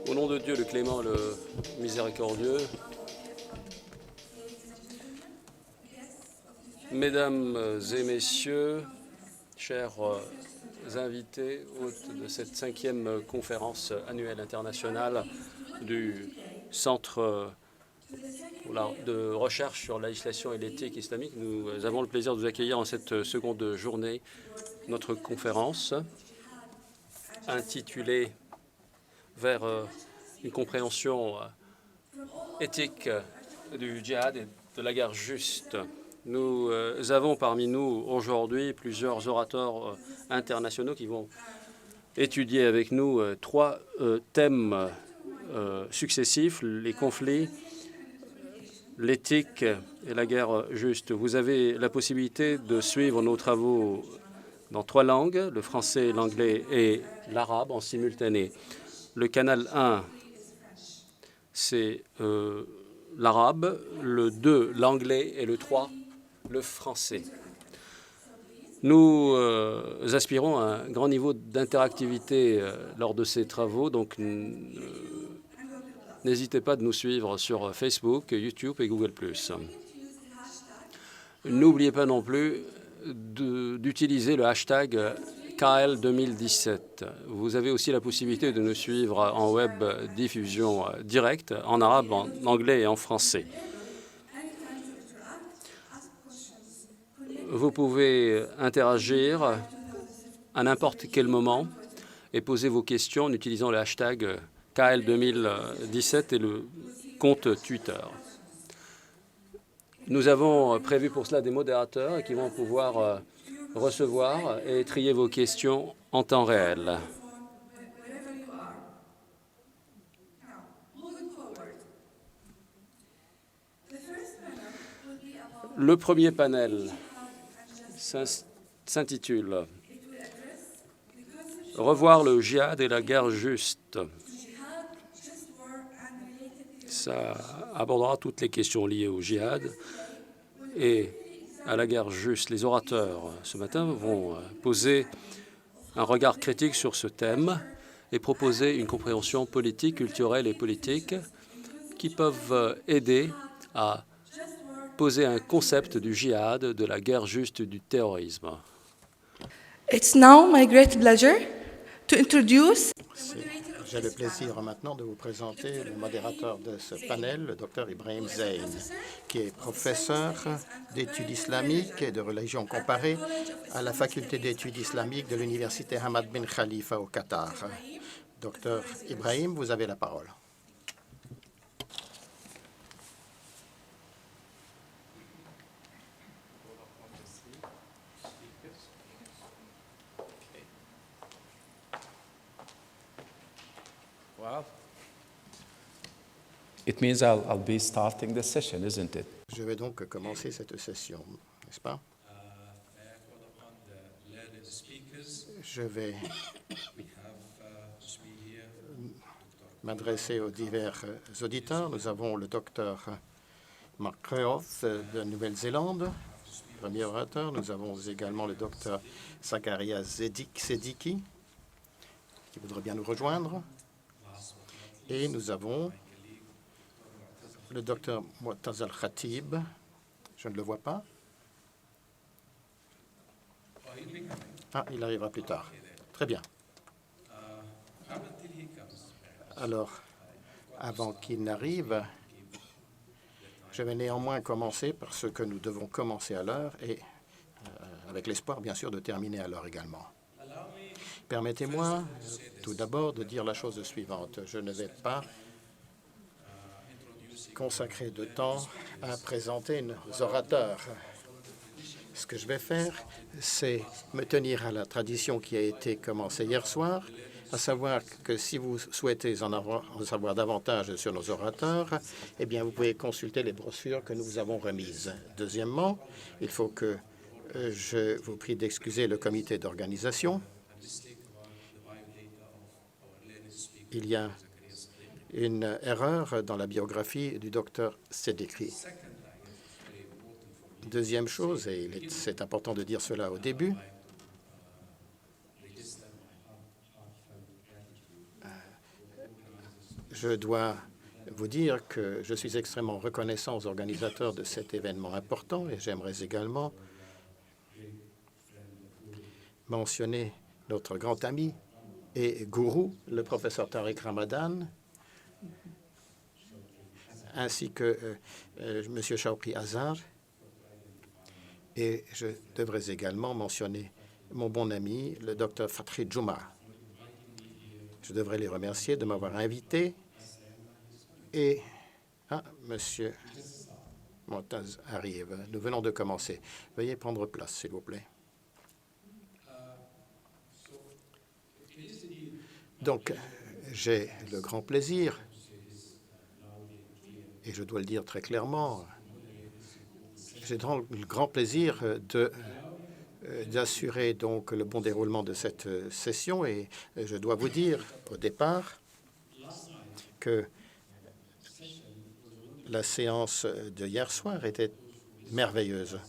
Au nom de Dieu, le clément, le miséricordieux, Mesdames et Messieurs, chers invités, hôtes de cette 5e conférence annuelle internationale du Centre de recherche sur la législation et l'éthique islamique, nous avons le plaisir de vous accueillir en cette seconde journée notre conférence intitulée Vers une compréhension éthique du djihad et de la guerre juste. Nous avons parmi nous aujourd'hui plusieurs orateurs internationaux qui vont étudier avec nous 3 thèmes successifs, les conflits, l'éthique et la guerre juste. Vous avez la possibilité de suivre nos travaux dans 3 langues, le français, l'anglais et l'arabe en simultané. Le canal 1, c'est l'arabe, le 2, l'anglais et le 3, le français. Nous aspirons à un grand niveau d'interactivité lors de ces travaux, donc n'hésitez pas de nous suivre sur Facebook, YouTube et Google+. N'oubliez pas non plus d'utiliser le hashtag KL 2017. Vous avez aussi la possibilité de nous suivre en web diffusion directe, en arabe, en anglais et en français. Vous pouvez interagir à n'importe quel moment et poser vos questions en utilisant le hashtag KL 2017 et le compte Twitter. Nous avons prévu pour cela des modérateurs qui vont pouvoir recevoir et trier vos questions en temps réel. Le premier panel s'intitule « Revoir le djihad et la guerre juste ». Ça abordera toutes les questions liées au djihad et à la guerre juste. Les orateurs ce matin vont poser un regard critique sur ce thème et proposer une compréhension politique, culturelle et politique qui peuvent aider à poser un concept du djihad, de la guerre juste, du terrorisme. It's now my great pleasure to introduce. J'ai le plaisir maintenant de vous présenter le modérateur de ce panel, le Dr Ibrahim Zein, qui est professeur d'études islamiques et de religion comparée à la faculté d'études islamiques de l'université Hamad bin Khalifa au Qatar. Dr Ibrahim, vous avez la parole. It means I'll be starting the session, isn't it? Je vais donc commencer cette session, n'est-ce pas? Je vais m'adresser aux divers auditeurs. Nous avons le docteur Mark Krehoff de Nouvelle-Zélande, premier orateur. Nous avons également le docteur Zakaria Sediki, qui voudrait bien nous rejoindre. Et nous avons le docteur Mu'taz Al-Khatib. Je ne le vois pas. Ah, il arrivera plus tard. Très bien. Alors, avant qu'il n'arrive, je vais néanmoins commencer par ce que nous devons commencer à l'heure et avec l'espoir, bien sûr, de terminer à l'heure également. Permettez-moi tout d'abord de dire la chose suivante. Je ne vais pas consacrer de temps à présenter nos orateurs. Ce que je vais faire, c'est me tenir à la tradition qui a été commencée hier soir, à savoir que si vous souhaitez en savoir davantage sur nos orateurs, eh bien, vous pouvez consulter les brochures que nous vous avons remises. Deuxièmement, il faut que je vous prie d'excuser le comité d'organisation. Il y a une erreur dans la biographie du docteur Sediki. Deuxième chose, et c'est important de dire cela au début, Je dois vous dire que je suis extrêmement reconnaissant aux organisateurs de cet événement important et j'aimerais également mentionner notre grand ami et gourou, le professeur Tariq Ramadan, ainsi que M. Shawqi Azhar. Et je devrais également mentionner mon bon ami, le Dr Fathri Juma. Je devrais les remercier de m'avoir invité. Et Monsieur Montaz arrive. Nous venons de commencer. Veuillez prendre place, s'il vous plaît. Donc, j'ai le grand plaisir, et je dois le dire très clairement, j'ai le grand plaisir d'assurer donc le bon déroulement de cette session. Et je dois vous dire au départ que la séance de hier soir était merveilleuse.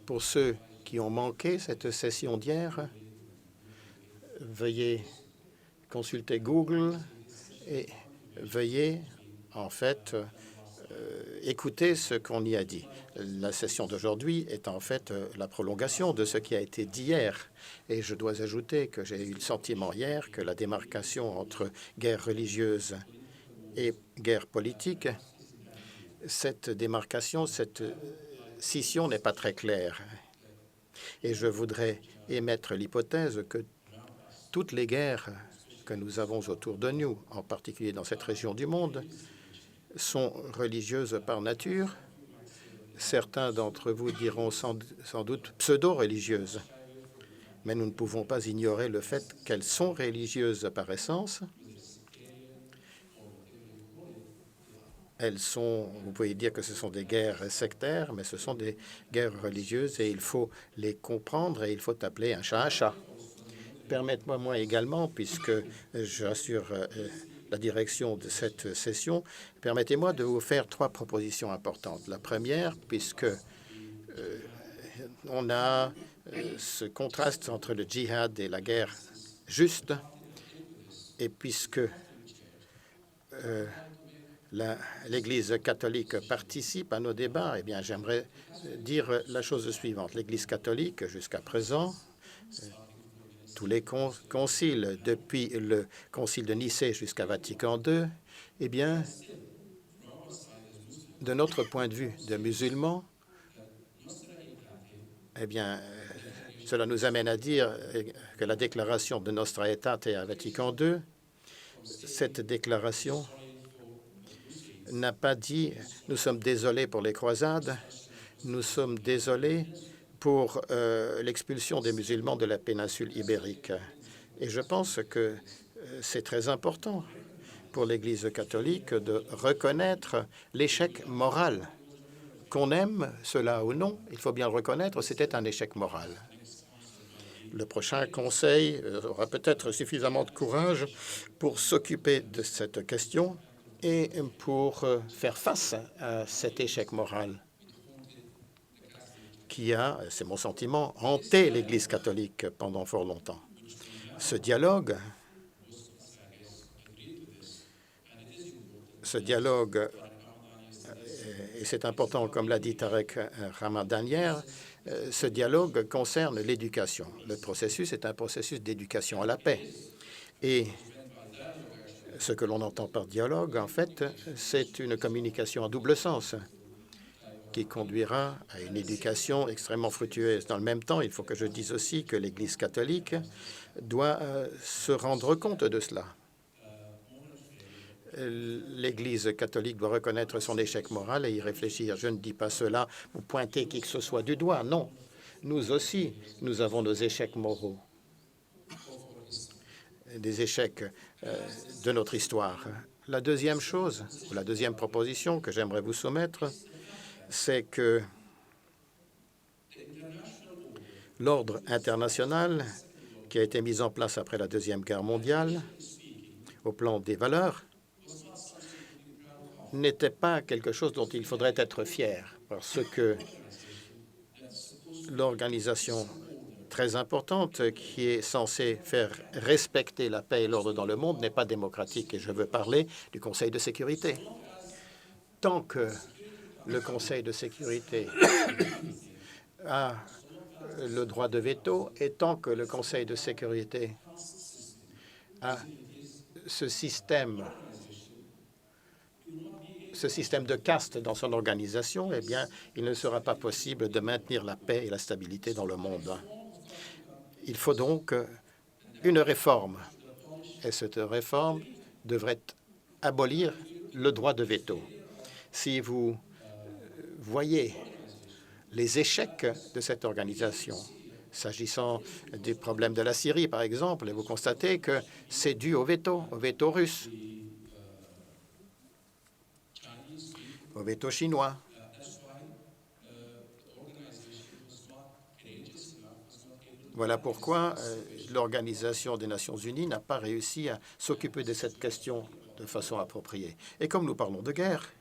Pour ceux qui ont manqué cette session d'hier, veuillez consulter Google et veuillez en fait écouter ce qu'on y a dit. La session d'aujourd'hui est en fait la prolongation de ce qui a été dit hier. Et je dois ajouter que j'ai eu le sentiment hier que la démarcation entre guerre religieuse et guerre politique, cette démarcation, cette scission n'est pas très claire. Et je voudrais émettre l'hypothèse que toutes les guerres que nous avons autour de nous, en particulier dans cette région du monde, sont religieuses par nature. Certains d'entre vous diront sans doute pseudo-religieuses, mais nous ne pouvons pas ignorer le fait qu'elles sont religieuses par essence. Elles sont, vous pouvez dire que ce sont des guerres sectaires, mais ce sont des guerres religieuses et il faut les comprendre et il faut appeler un chat un chat. Permettez-moi moi également, puisque j'assure la direction de cette session, permettez-moi de vous faire 3 propositions importantes. La première, puisque on a ce contraste entre le djihad et la guerre juste, et puisque l'Église catholique participe à nos débats, eh bien, j'aimerais dire la chose suivante. L'Église catholique, jusqu'à présent, tous les conciles, depuis le concile de Nicée jusqu'à Vatican II, eh bien, de notre point de vue de musulmans, eh bien, cela nous amène à dire que la déclaration de Nostra Aetate à Vatican II, cette déclaration n'a pas dit « nous sommes désolés pour les croisades, nous sommes désolés pour l'expulsion des musulmans de la péninsule ibérique ». Et je pense que c'est très important pour l'Église catholique de reconnaître l'échec moral. Qu'on aime cela ou non, il faut bien le reconnaître, c'était un échec moral. Le prochain Conseil aura peut-être suffisamment de courage pour s'occuper de cette question et pour faire face à cet échec moral qui a, c'est mon sentiment, hanté l'Église catholique pendant fort longtemps. Ce dialogue, et c'est important, comme l'a dit Tariq Ramadan hier, ce dialogue concerne l'éducation. Le processus est un processus d'éducation à la paix. Et ce que l'on entend par dialogue, en fait, c'est une communication à double sens qui conduira à une éducation extrêmement fructueuse. Dans le même temps, il faut que je dise aussi que l'Église catholique doit se rendre compte de cela. L'Église catholique doit reconnaître son échec moral et y réfléchir. Je ne dis pas cela pour pointer qui que ce soit du doigt, non. Nous aussi, nous avons nos échecs moraux, des échecs de notre histoire. La deuxième chose, ou la deuxième proposition que j'aimerais vous soumettre, c'est que l'ordre international qui a été mis en place après la Deuxième Guerre mondiale, au plan des valeurs, n'était pas quelque chose dont il faudrait être fier, parce que l'organisation très importante qui est censée faire respecter la paix et l'ordre dans le monde n'est pas démocratique. Et je veux parler du Conseil de sécurité. Tant que le Conseil de sécurité a le droit de veto et tant que le Conseil de sécurité a ce système de caste dans son organisation, eh bien, il ne sera pas possible de maintenir la paix et la stabilité dans le monde. Il faut donc une réforme. Et cette réforme devrait abolir le droit de veto. Si vous voyez les échecs de cette organisation, s'agissant du problème de la Syrie, par exemple, et vous constatez que c'est dû au veto russe, au veto chinois. Voilà pourquoi l'Organisation des Nations unies n'a pas réussi à s'occuper de cette question de façon appropriée. Et comme nous parlons de guerre,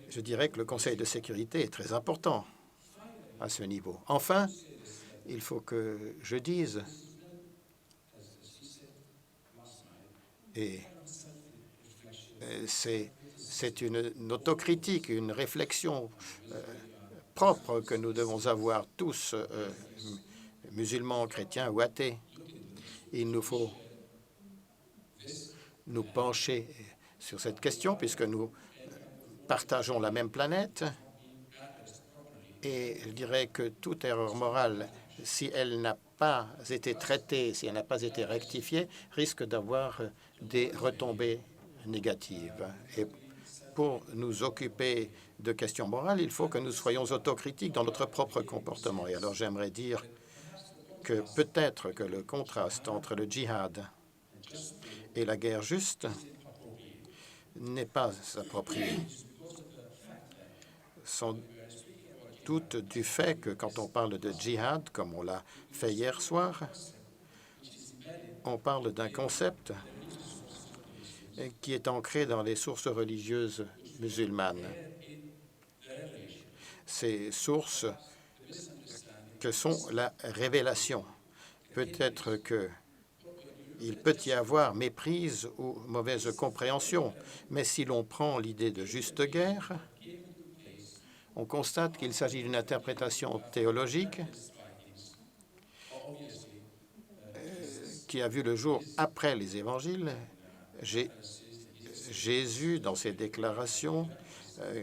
je dirais que le Conseil de sécurité est très important à ce niveau. Enfin, il faut que je dise, et c'est une autocritique, une réflexion propre que nous devons avoir tous, musulmans, chrétiens ou athées. Il nous faut nous pencher sur cette question puisque nous partageons la même planète. Et je dirais que toute erreur morale, si elle n'a pas été traitée, si elle n'a pas été rectifiée, risque d'avoir des retombées négatives. Et pour nous occuper de questions morales, il faut que nous soyons autocritiques dans notre propre comportement. Et alors j'aimerais dire que peut-être que le contraste entre le djihad et la guerre juste n'est pas approprié. Sans doute du fait que quand on parle de djihad, comme on l'a fait hier soir, on parle d'un concept qui est ancré dans les sources religieuses musulmanes. Ces sources que sont la révélation. Peut-être qu'il peut y avoir méprise ou mauvaise compréhension, mais si l'on prend l'idée de juste guerre, on constate qu'il s'agit d'une interprétation théologique qui a vu le jour après les évangiles. Jésus, dans ses déclarations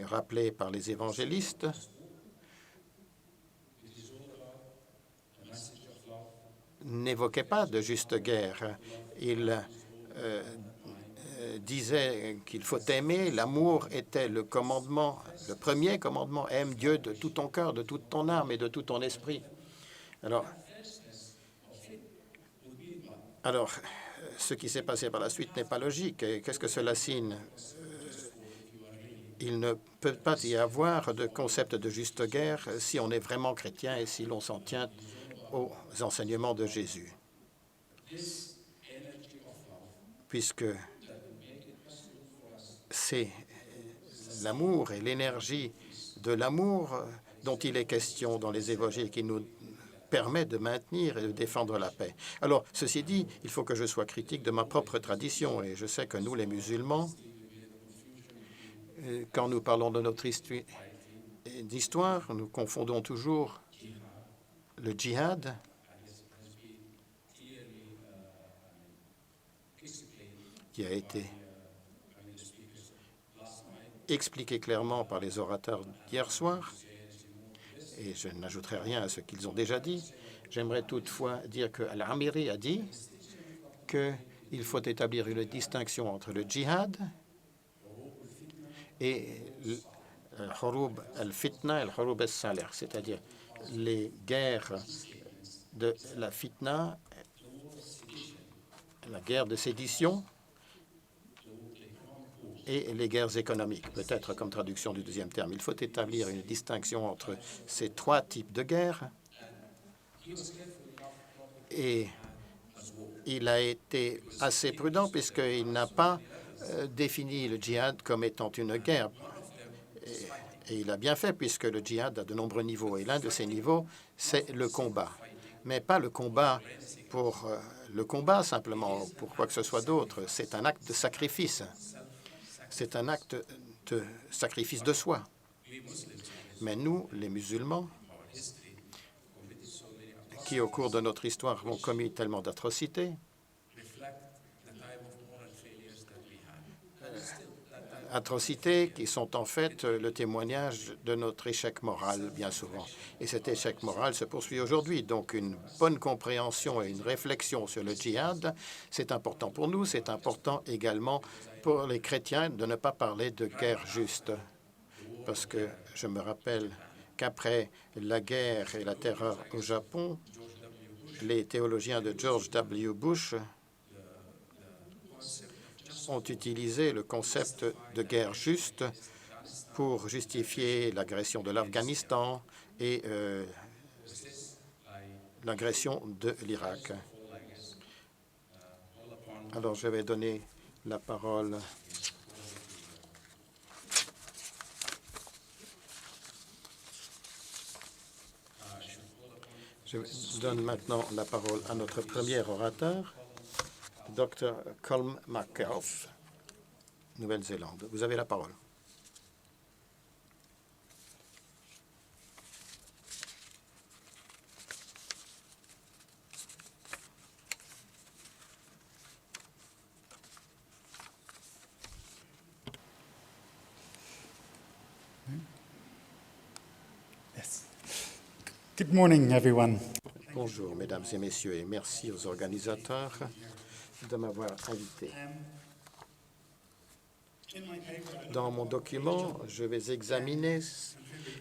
rappelées par les évangélistes, n'évoquait pas de juste guerre. Il disait qu'il faut aimer. L'amour était le commandement, le premier commandement. Aime Dieu de tout ton cœur, de toute ton âme et de tout ton esprit. Alors, ce qui s'est passé par la suite n'est pas logique. Qu'est-ce que cela signe? Il ne peut pas y avoir de concept de juste guerre si on est vraiment chrétien et si l'on s'en tient aux enseignements de Jésus. Puisque c'est l'amour et l'énergie de l'amour dont il est question dans les évangiles qui nous permet de maintenir et de défendre la paix. Alors, ceci dit, il faut que je sois critique de ma propre tradition. Et je sais que nous, les musulmans, quand nous parlons de notre histoire, nous confondons toujours le djihad qui a été expliqué clairement par les orateurs d'hier soir, et je n'ajouterai rien à ce qu'ils ont déjà dit. J'aimerais toutefois dire que Al-Amiri a dit qu'il faut établir une distinction entre le djihad et al-hurub al-fitna et al-hurub al-salih, c'est-à-dire les guerres de la fitna, la guerre de sédition et les guerres économiques, peut-être comme traduction du deuxième terme. Il faut établir une distinction entre ces trois types de guerres. Et il a été assez prudent puisqu'il n'a pas défini le djihad comme étant une guerre. Et il a bien fait puisque le djihad a de nombreux niveaux. Et l'un de ces niveaux, c'est le combat. mais pas le combat pour le combat simplement, pour quoi que ce soit d'autre. C'est un acte de sacrifice. C'est un acte de sacrifice de soi. Mais nous, les musulmans, qui au cours de notre histoire ont commis tellement d'atrocités, atrocités qui sont en fait le témoignage de notre échec moral, bien souvent. Et cet échec moral se poursuit aujourd'hui. Donc, une bonne compréhension et une réflexion sur le djihad, c'est important pour nous. C'est important également pour les chrétiens de ne pas parler de guerre juste. Parce que je me rappelle qu'après la guerre et la terreur au Japon, les théologiens de George W. Bush ont utilisé le concept de guerre juste pour justifier l'agression de l'Afghanistan et l'agression de l'Irak. Alors, je vais donner la parole Je donne maintenant la parole à notre premier orateur, Dr. Colm McElf, Nouvelle-Zélande. Vous avez la parole. Yes. Good morning, everyone. Bonjour, mesdames et messieurs, et merci aux organisateurs de m'avoir invité. Dans mon document, je vais examiner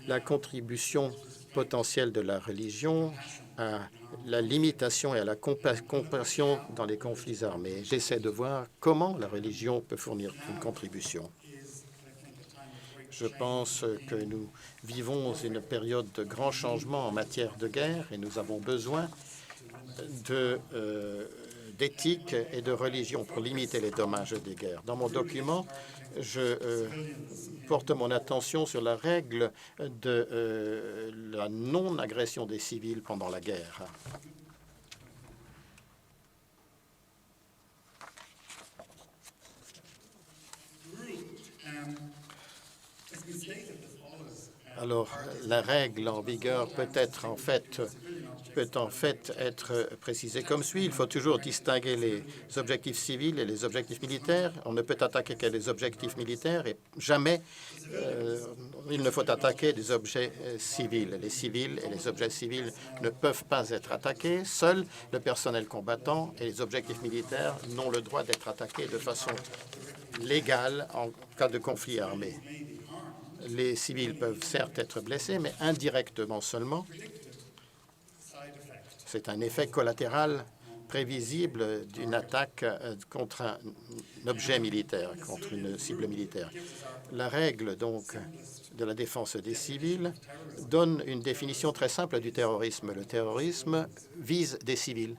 la contribution potentielle de la religion à la limitation et à la compassion dans les conflits armés. J'essaie de voir comment la religion peut fournir une contribution. Je pense que nous vivons une période de grands changements en matière de guerre et nous avons besoin d'éthique et de religion pour limiter les dommages des guerres. Dans mon document, je porte mon attention sur la règle de la non-agression des civils pendant la guerre. Alors, la règle en vigueur peut en fait être précisée comme suit. Il faut toujours distinguer les objectifs civils et les objectifs militaires. On ne peut attaquer que les objectifs militaires et jamais il ne faut attaquer des objets civils. Les civils et les objets civils ne peuvent pas être attaqués. Seul le personnel combattant et les objectifs militaires n'ont le droit d'être attaqués de façon légale en cas de conflit armé. Les civils peuvent certes être blessés, mais indirectement seulement. C'est un effet collatéral prévisible d'une attaque contre un objet militaire, contre une cible militaire. La règle, donc, de la défense des civils donne une définition très simple du terrorisme. Le terrorisme vise des civils.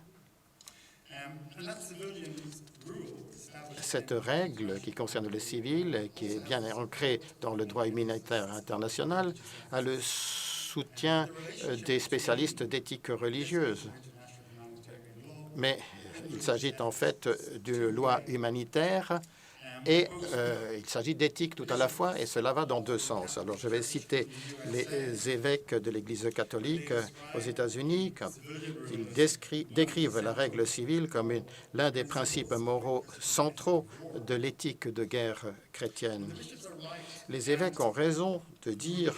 Cette règle qui concerne les civils, qui est bien ancrée dans le droit humanitaire international, a le soutien des spécialistes d'éthique religieuse. Mais il s'agit en fait d'une loi humanitaire et il s'agit d'éthique tout à la fois, et cela va dans deux sens. Alors, je vais citer les évêques de l'Église catholique aux États-Unis. Ils décrivent la règle civile comme l'un des principes moraux centraux de l'éthique de guerre chrétienne. Les évêques ont raison de dire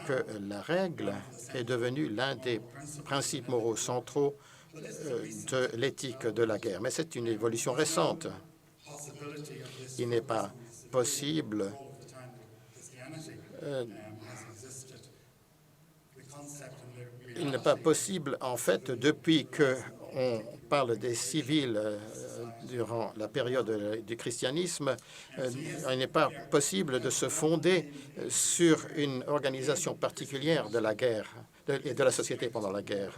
que la règle est devenue l'un des principes moraux centraux de l'éthique de la guerre. Mais c'est une évolution récente. Il n'est pas possible en fait, depuis qu'on parle des civils durant la période du christianisme, il n'est pas possible de se fonder sur une organisation particulière de la guerre et de la société pendant la guerre.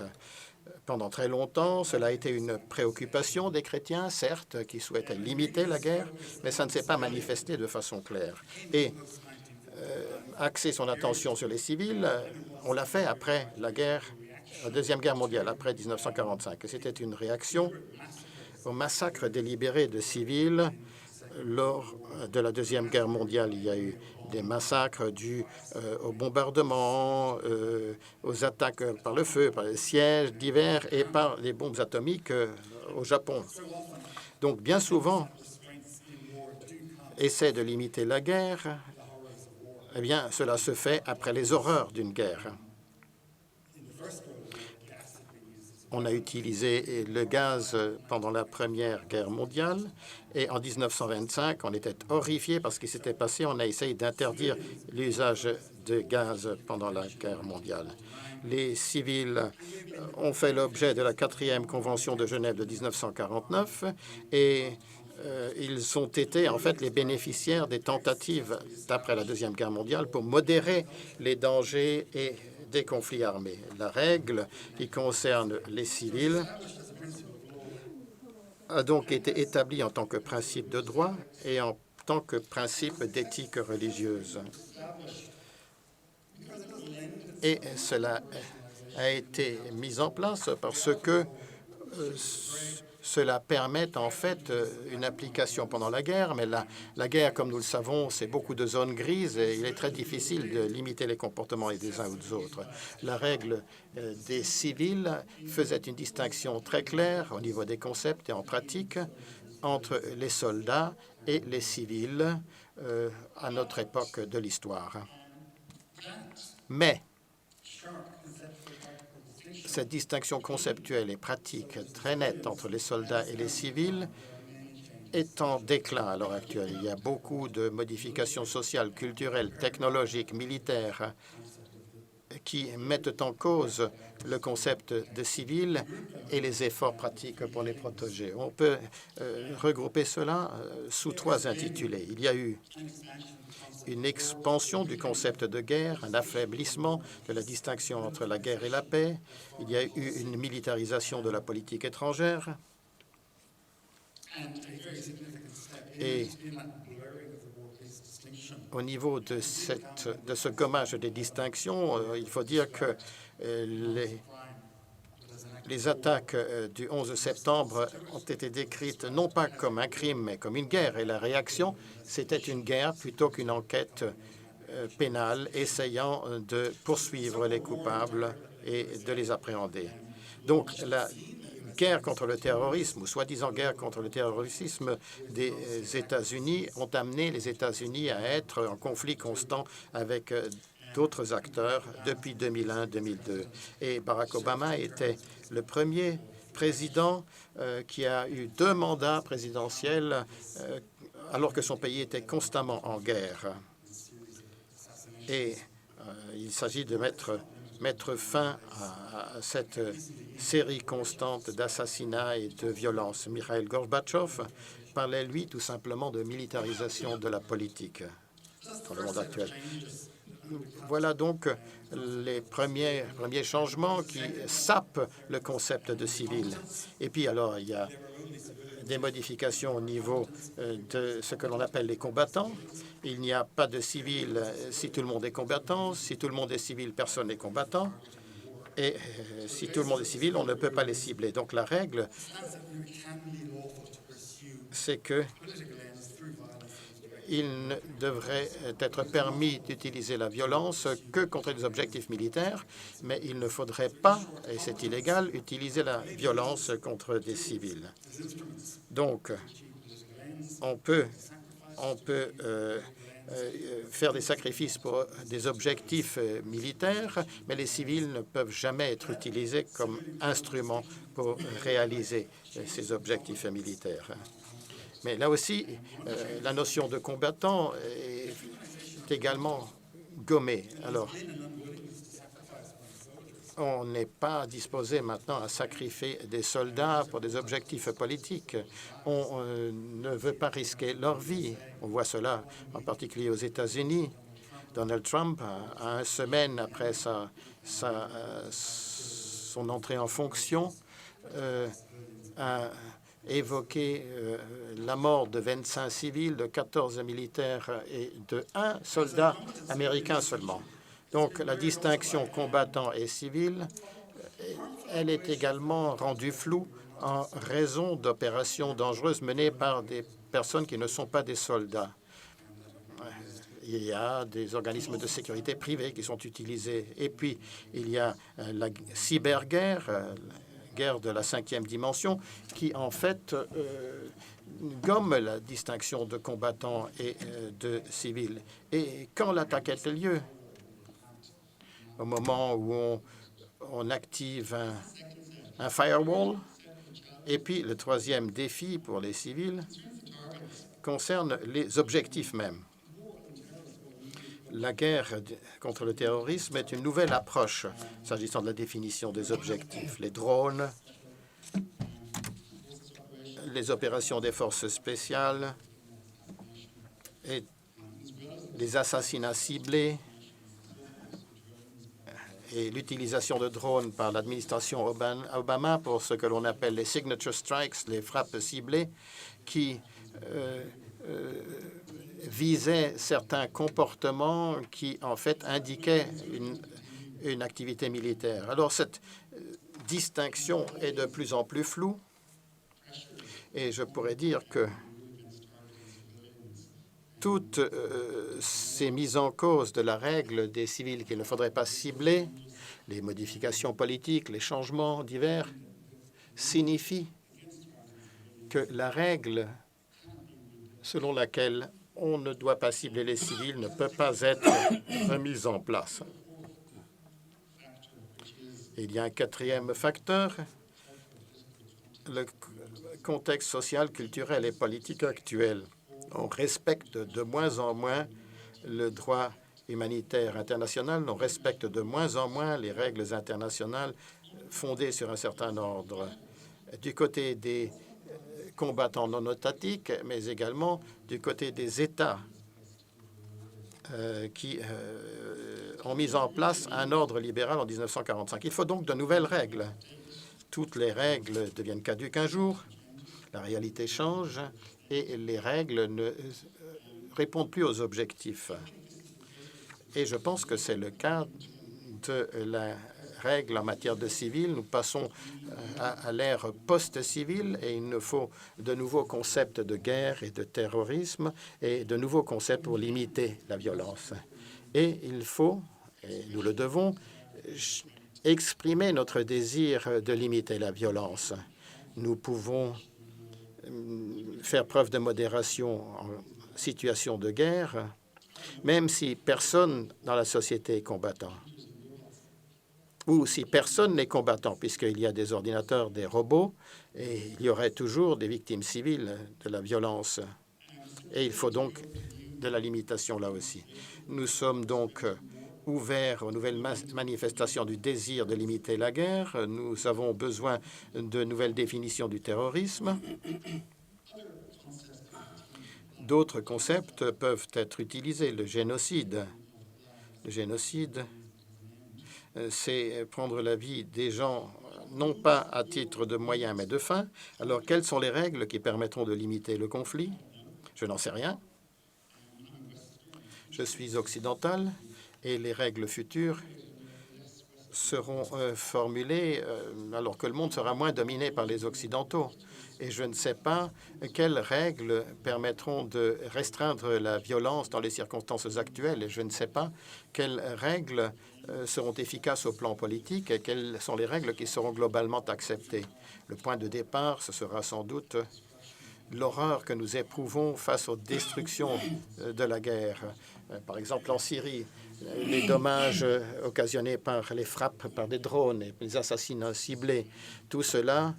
Pendant très longtemps, cela a été une préoccupation des chrétiens, certes, qui souhaitaient limiter la guerre, mais ça ne s'est pas manifesté de façon claire. Et axer son attention sur les civils, on l'a fait après la guerre la Deuxième Guerre mondiale, après 1945. C'était une réaction au massacre délibéré de civils lors de la Deuxième Guerre mondiale. Il y a eu des massacres dus aux bombardements, aux attaques par le feu, par les sièges divers et par les bombes atomiques au Japon. Donc, bien souvent, essaie de limiter la guerre, eh bien, cela se fait après les horreurs d'une guerre. On a utilisé le gaz pendant la Première Guerre mondiale et en 1925, on était horrifiés par ce qui s'était passé. On a essayé d'interdire l'usage de gaz pendant la guerre mondiale. Les civils ont fait l'objet de la 4e Convention de Genève de 1949 et ils ont été en fait les bénéficiaires des tentatives d'après la Deuxième Guerre mondiale pour modérer les dangers et des conflits armés. La règle qui concerne les civils a donc été établie en tant que principe de droit et en tant que principe d'éthique religieuse. Et cela a été mis en place parce que cela permet en fait une application pendant la guerre, mais la guerre, comme nous le savons, c'est beaucoup de zones grises et il est très difficile de limiter les comportements des uns ou des autres. La règle des civils faisait une distinction très claire au niveau des concepts et en pratique entre les soldats et les civils à notre époque de l'histoire. Mais cette distinction conceptuelle et pratique très nette entre les soldats et les civils est en déclin à l'heure actuelle. Il y a beaucoup de modifications sociales, culturelles, technologiques, militaires qui mettent en cause le concept de civil et les efforts pratiques pour les protéger. On peut regrouper cela sous 3 intitulés. Il y a eu une expansion du concept de guerre, un affaiblissement de la distinction entre la guerre et la paix. Il y a eu une militarisation de la politique étrangère. Et au niveau de ce gommage des distinctions, il faut dire que les attaques du 11 septembre ont été décrites non pas comme un crime, mais comme une guerre. Et la réaction, c'était une guerre plutôt qu'une enquête pénale essayant de poursuivre les coupables et de les appréhender. Donc, la guerre contre le terrorisme, ou soi-disant guerre contre le terrorisme des États-Unis, ont amené les États-Unis à être en conflit constant avec d'autres acteurs depuis 2001-2002. Et Barack Obama était le premier président qui a eu 2 mandats présidentiels alors que son pays était constamment en guerre. Et il s'agit de mettre fin à cette série constante d'assassinats et de violences. Mikhail Gorbatchev parlait, lui, tout simplement de militarisation de la politique dans le monde actuel. Voilà donc les premiers changements qui sapent le concept de civil. Et puis alors, il y a des modifications au niveau de ce que l'on appelle les combattants. Il n'y a pas de civil si tout le monde est combattant. Si tout le monde est civil, personne n'est combattant. Et si tout le monde est civil, on ne peut pas les cibler. Donc la règle, c'est que il ne devrait être permis d'utiliser la violence que contre des objectifs militaires, mais il ne faudrait pas, et c'est illégal, utiliser la violence contre des civils. Donc, on peut faire des sacrifices pour des objectifs militaires, mais les civils ne peuvent jamais être utilisés comme instruments pour réaliser ces objectifs militaires. Mais là aussi, la notion de combattant est également gommée. Alors, on n'est pas disposé maintenant à sacrifier des soldats pour des objectifs politiques. On ne veut pas risquer leur vie. On voit cela en particulier aux États-Unis. Donald Trump, à 1 semaine après son entrée en fonction, a évoqué la mort de 25 civils, de 14 militaires et de 1 soldat américain seulement. Donc la distinction combattant et civil Elle est également rendue floue en raison d'opérations dangereuses menées par des personnes qui ne sont pas des soldats. Il y a des organismes de sécurité privés qui sont utilisés. Et puis, il y a la cyberguerre, la guerre de la 5e dimension, qui en fait gomme la distinction de combattants et de civils. Et quand l'attaque a lieu, au moment où on active un firewall, et puis le troisième défi pour les civils concerne les objectifs mêmes. La guerre contre le terrorisme est une nouvelle approche s'agissant de la définition des objectifs. Les drones, les opérations des forces spéciales et les assassinats ciblés et l'utilisation de drones par l'administration Obama pour ce que l'on appelle les signature strikes, les frappes ciblées, qui visaient certains comportements qui, en fait, indiquaient une activité militaire. Alors, cette distinction est de plus en plus floue et je pourrais dire que toutes ces mises en cause de la règle des civils qu'il ne faudrait pas cibler, les modifications politiques, les changements divers, signifient que la règle selon laquelle on ne doit pas cibler les civils ne peut pas être remise en place. Il y a un quatrième facteur, le contexte social, culturel et politique actuel. On respecte de moins en moins le droit humanitaire international, on respecte de moins en moins les règles internationales fondées sur un certain ordre. Du côté des combattants non étatiques, mais également du côté des États qui ont mis en place un ordre libéral en 1945. Il faut donc de nouvelles règles. Toutes les règles deviennent caduques un jour, la réalité change et les règles ne répondent plus aux objectifs. Et je pense que c'est le cas de la règle en matière de civil. Nous passons à l'ère post-civile et il nous faut de nouveaux concepts de guerre et de terrorisme et de nouveaux concepts pour limiter la violence. Et il faut, et nous le devons, exprimer notre désir de limiter la violence. Nous pouvons faire preuve de modération en situation de guerre, même si personne dans la société est combattant, ou si personne n'est combattant, puisqu'il y a des ordinateurs, des robots, et il y aurait toujours des victimes civiles de la violence. Et il faut donc de la limitation là aussi. Nous sommes donc ouverts aux nouvelles manifestations du désir de limiter la guerre. Nous avons besoin de nouvelles définitions du terrorisme. D'autres concepts peuvent être utilisés. Le génocide. Le génocide, c'est prendre la vie des gens, non pas à titre de moyen, mais de fin. Alors, quelles sont les règles qui permettront de limiter le conflit? Je n'en sais rien. Je suis occidental et les règles futures seront formulées alors que le monde sera moins dominé par les Occidentaux. Et je ne sais pas quelles règles permettront de restreindre la violence dans les circonstances actuelles. Et je ne sais pas quelles règles seront efficaces au plan politique et quelles sont les règles qui seront globalement acceptées. Le point de départ, ce sera sans doute l'horreur que nous éprouvons face aux destructions de la guerre. Par exemple, en Syrie, les dommages occasionnés par les frappes par des drones et les assassinats ciblés, tout cela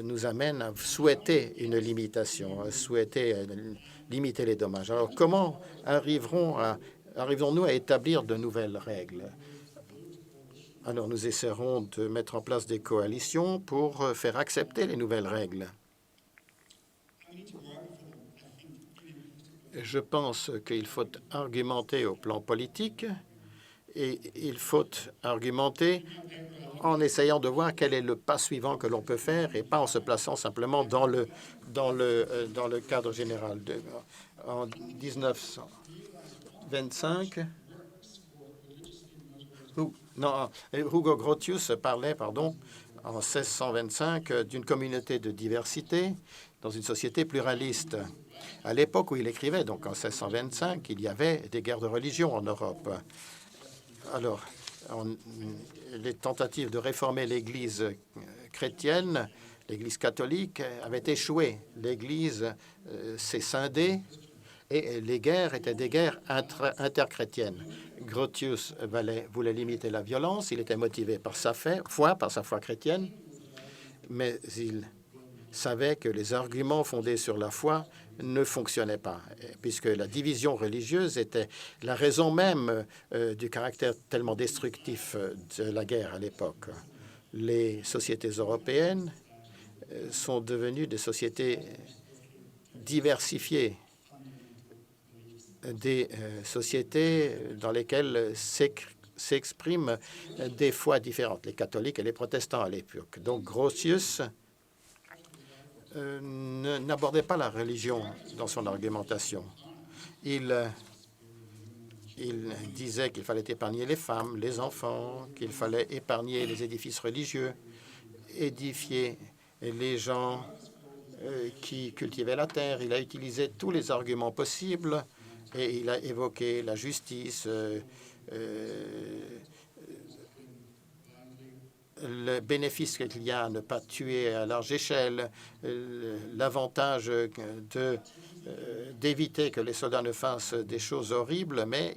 nous amène à souhaiter une limitation, à souhaiter limiter les dommages. Alors, comment arriverons-nous à établir de nouvelles règles? Alors, nous essaierons de mettre en place des coalitions pour faire accepter les nouvelles règles. Je pense qu'il faut argumenter au plan politique et il faut argumenter en essayant de voir quel est le pas suivant que l'on peut faire et pas en se plaçant simplement dans le cadre général. En 1925, Non, Hugo Grotius parlait, pardon, en 1625 d'une communauté de diversité dans une société pluraliste. À l'époque où il écrivait, donc en 1625, il y avait des guerres de religion en Europe. Alors, les tentatives de réformer l'Église chrétienne, l'Église catholique, avaient échoué. L'Église s'est scindée et les guerres étaient des guerres interchrétiennes. Grotius voulait limiter la violence. Il était motivé par sa foi chrétienne, mais il savait que les arguments fondés sur la foi ne fonctionnaient pas, puisque la division religieuse était la raison même du caractère tellement destructif de la guerre à l'époque. Les sociétés européennes sont devenues des sociétés diversifiées, des sociétés dans lesquelles s'expriment des foi différentes, les catholiques et les protestants à l'époque. Donc Grotius n'abordait pas la religion dans son argumentation. Il disait qu'il fallait épargner les femmes, les enfants, qu'il fallait épargner les édifices religieux, édifier les gens qui cultivaient la terre. Il a utilisé tous les arguments possibles et il a évoqué la justice, le bénéfice qu'il y a à ne pas tuer à large échelle, l'avantage d'éviter que les soldats ne fassent des choses horribles, mais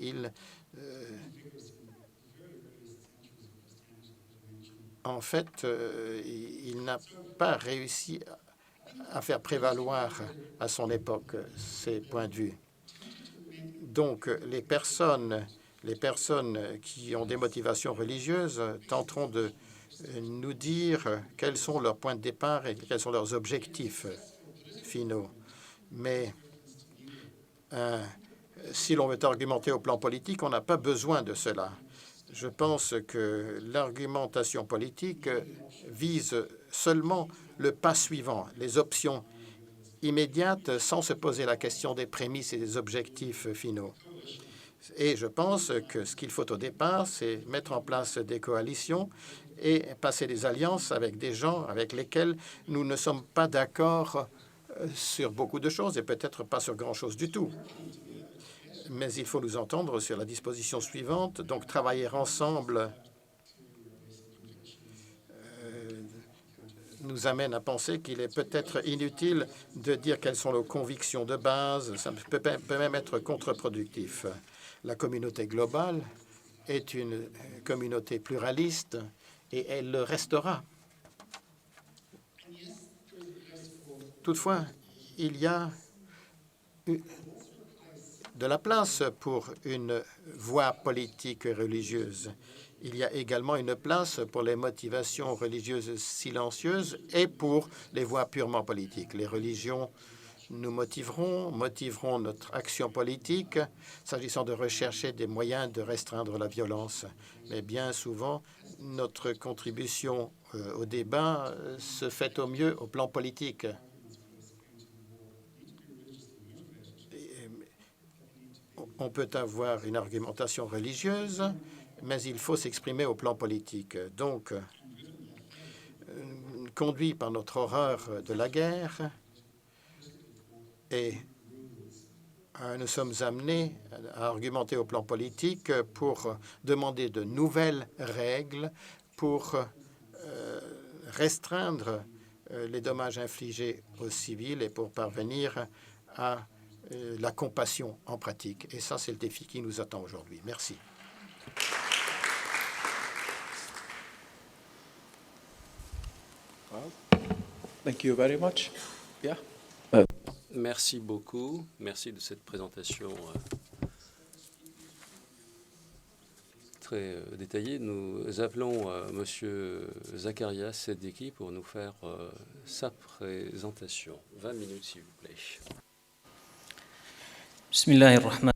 en fait, il n'a pas réussi à faire prévaloir à son époque ses points de vue. Donc, les personnes qui ont des motivations religieuses tenteront de nous dire quels sont leurs points de départ et quels sont leurs objectifs finaux. Mais si l'on veut argumenter au plan politique, on n'a pas besoin de cela. Je pense que l'argumentation politique vise seulement le pas suivant, les options immédiates, sans se poser la question des prémices et des objectifs finaux. Et je pense que ce qu'il faut au départ, c'est mettre en place des coalitions et passer des alliances avec des gens avec lesquels nous ne sommes pas d'accord sur beaucoup de choses et peut-être pas sur grand-chose du tout. Mais il faut nous entendre sur la disposition suivante, donc travailler ensemble nous amène à penser qu'il est peut-être inutile de dire quelles sont nos convictions de base. Ça peut même être contre-productif. La communauté globale est une communauté pluraliste et elle le restera. Toutefois, il y a de la place pour une voie politique et religieuse. Il y a également une place pour les motivations religieuses silencieuses et pour les voies purement politiques. Les religions nous motiveront notre action politique s'agissant de rechercher des moyens de restreindre la violence. Mais bien souvent, notre contribution au débat se fait au mieux au plan politique. On peut avoir une argumentation religieuse, mais il faut s'exprimer au plan politique. Donc, conduit par notre horreur de la guerre, et nous sommes amenés à argumenter au plan politique pour demander de nouvelles règles pour restreindre les dommages infligés aux civils et pour parvenir à la compassion en pratique. Et ça, c'est le défi qui nous attend aujourd'hui. Merci. Thank you very much. Yeah. Merci beaucoup. Merci de cette présentation très détaillée. Nous appelons Monsieur Zakaria Seddiqui pour nous faire sa présentation. 20 minutes, s'il vous plaît. Bismillahirrahman.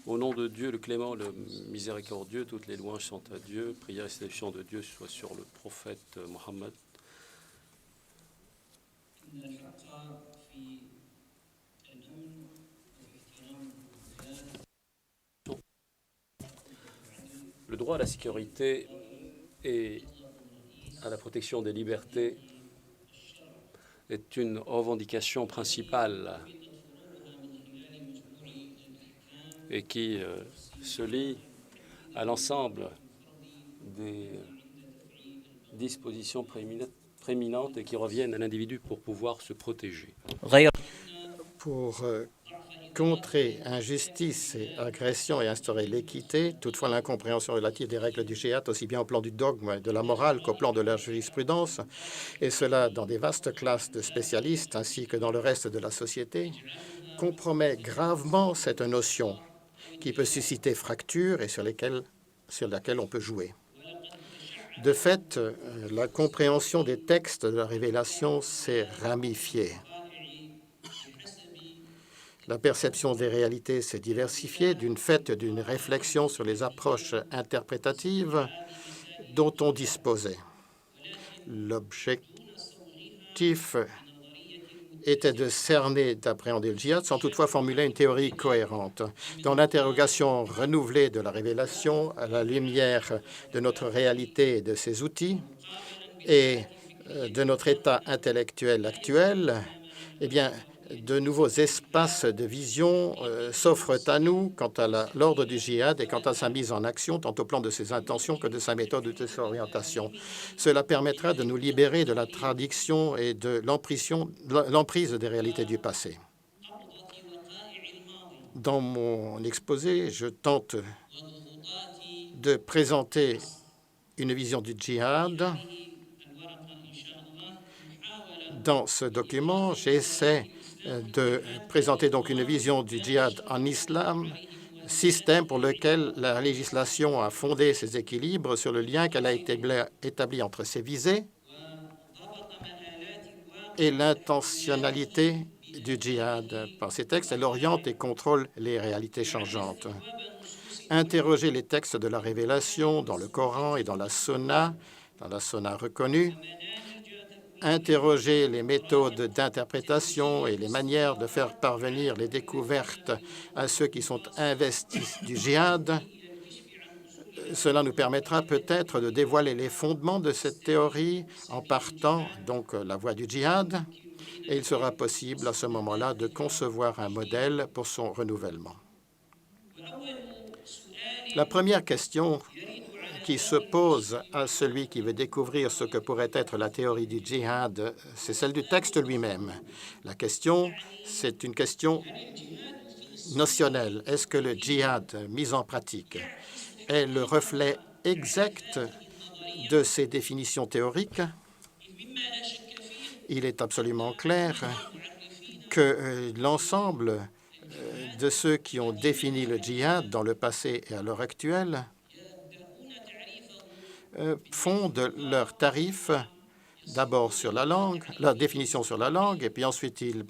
Au nom de Dieu, le clément, le miséricordieux, toutes les louanges sont à Dieu. Prière et salutation de Dieu soit sur le prophète Mohammed. Le droit à la sécurité et à la protection des libertés est une revendication principale et qui se lie à l'ensemble des dispositions prééminentes et qui reviennent à l'individu pour pouvoir se protéger. Pour contrer injustice et agression et instaurer l'équité, toutefois l'incompréhension relative des règles du djihad, aussi bien au plan du dogme, de la morale qu'au plan de la jurisprudence, et cela dans des vastes classes de spécialistes ainsi que dans le reste de la société, compromet gravement cette notion qui peut susciter fractures et sur laquelle on peut jouer. De fait, la compréhension des textes de la révélation s'est ramifiée. La perception des réalités s'est diversifiée d'une réflexion sur les approches interprétatives dont on disposait. L'objectif était de cerner, d'appréhender le djihad sans toutefois formuler une théorie cohérente. Dans l'interrogation renouvelée de la révélation à la lumière de notre réalité et de ses outils et de notre état intellectuel actuel, eh bien, de nouveaux espaces de vision s'offrent à nous quant à l'ordre du djihad et quant à sa mise en action, tant au plan de ses intentions que de sa méthode ou de sa orientation. Cela permettra de nous libérer de la traduction et de l'emprise des réalités du passé. Dans mon exposé, je tente de présenter une vision du djihad. Dans ce document, j'essaie de présenter donc une vision du djihad en islam, système pour lequel la législation a fondé ses équilibres sur le lien qu'elle a établi entre ses visées et l'intentionnalité du djihad. Par ces textes, elle oriente et contrôle les réalités changeantes. Interroger les textes de la révélation dans le Coran et dans la Sunna reconnue, interroger les méthodes d'interprétation et les manières de faire parvenir les découvertes à ceux qui sont investis du djihad. Cela nous permettra peut-être de dévoiler les fondements de cette théorie en partant donc la voie du djihad, et il sera possible à ce moment-là de concevoir un modèle pour son renouvellement. La première question qui se pose à celui qui veut découvrir ce que pourrait être la théorie du djihad, c'est celle du texte lui-même. La question, c'est une question notionnelle. Est-ce que le djihad mis en pratique est le reflet exact de ces définitions théoriques? Il est absolument clair que l'ensemble de ceux qui ont défini le djihad dans le passé et à l'heure actuelle fondent leur tarif d'abord sur la langue, leur définition sur la langue, et puis ensuite ils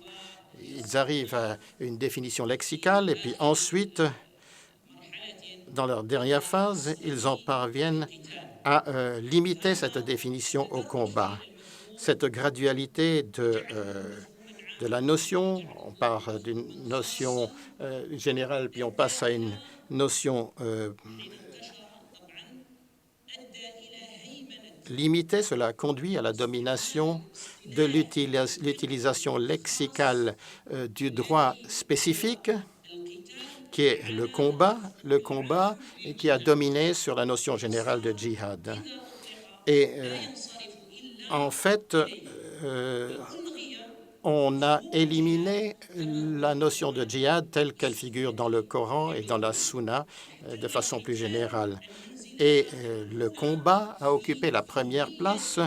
arrivent à une définition lexicale, et puis ensuite, dans leur dernière phase, ils en parviennent à limiter cette définition au combat. Cette gradualité de la notion, on part d'une notion générale, puis on passe à une notion limitée, cela conduit à la domination de l'utilisation lexicale du droit spécifique, qui est le combat et qui a dominé sur la notion générale de djihad. Et en fait, on a éliminé la notion de djihad telle qu'elle figure dans le Coran et dans la Sunna de façon plus générale. Et le combat a occupé la première place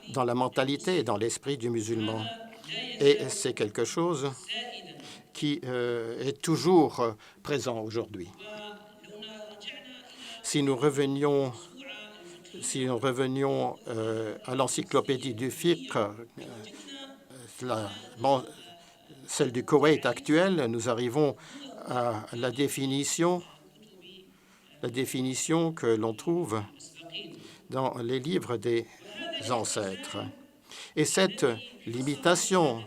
dans la mentalité et dans l'esprit du musulman. Et c'est quelque chose qui est toujours présent aujourd'hui. Si nous revenions à l'encyclopédie du fiqh, celle du Koweït actuel, nous arrivons à la définition que l'on trouve dans les livres des ancêtres. Et cette limitation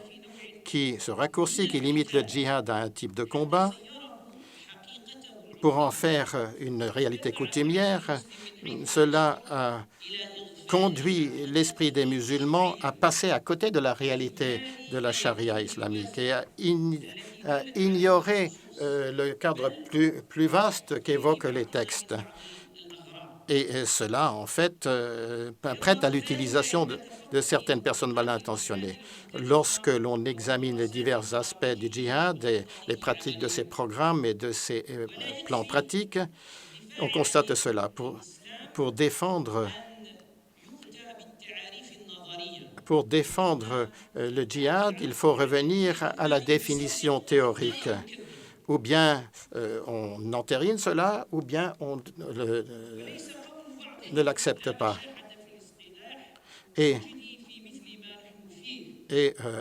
ce raccourci qui limite le djihad à un type de combat pour en faire une réalité coutumière, cela a conduit l'esprit des musulmans à passer à côté de la réalité de la charia islamique et à ignorer le cadre plus vaste qu'évoquent les textes. Et cela, en fait, prête à l'utilisation de certaines personnes mal intentionnées. Lorsque l'on examine les divers aspects du djihad et les pratiques de ces programmes et de ces plans pratiques, on constate cela. Pour défendre le djihad, il faut revenir à la définition théorique. Ou bien on entérine cela, ou bien on ne l'accepte pas. Et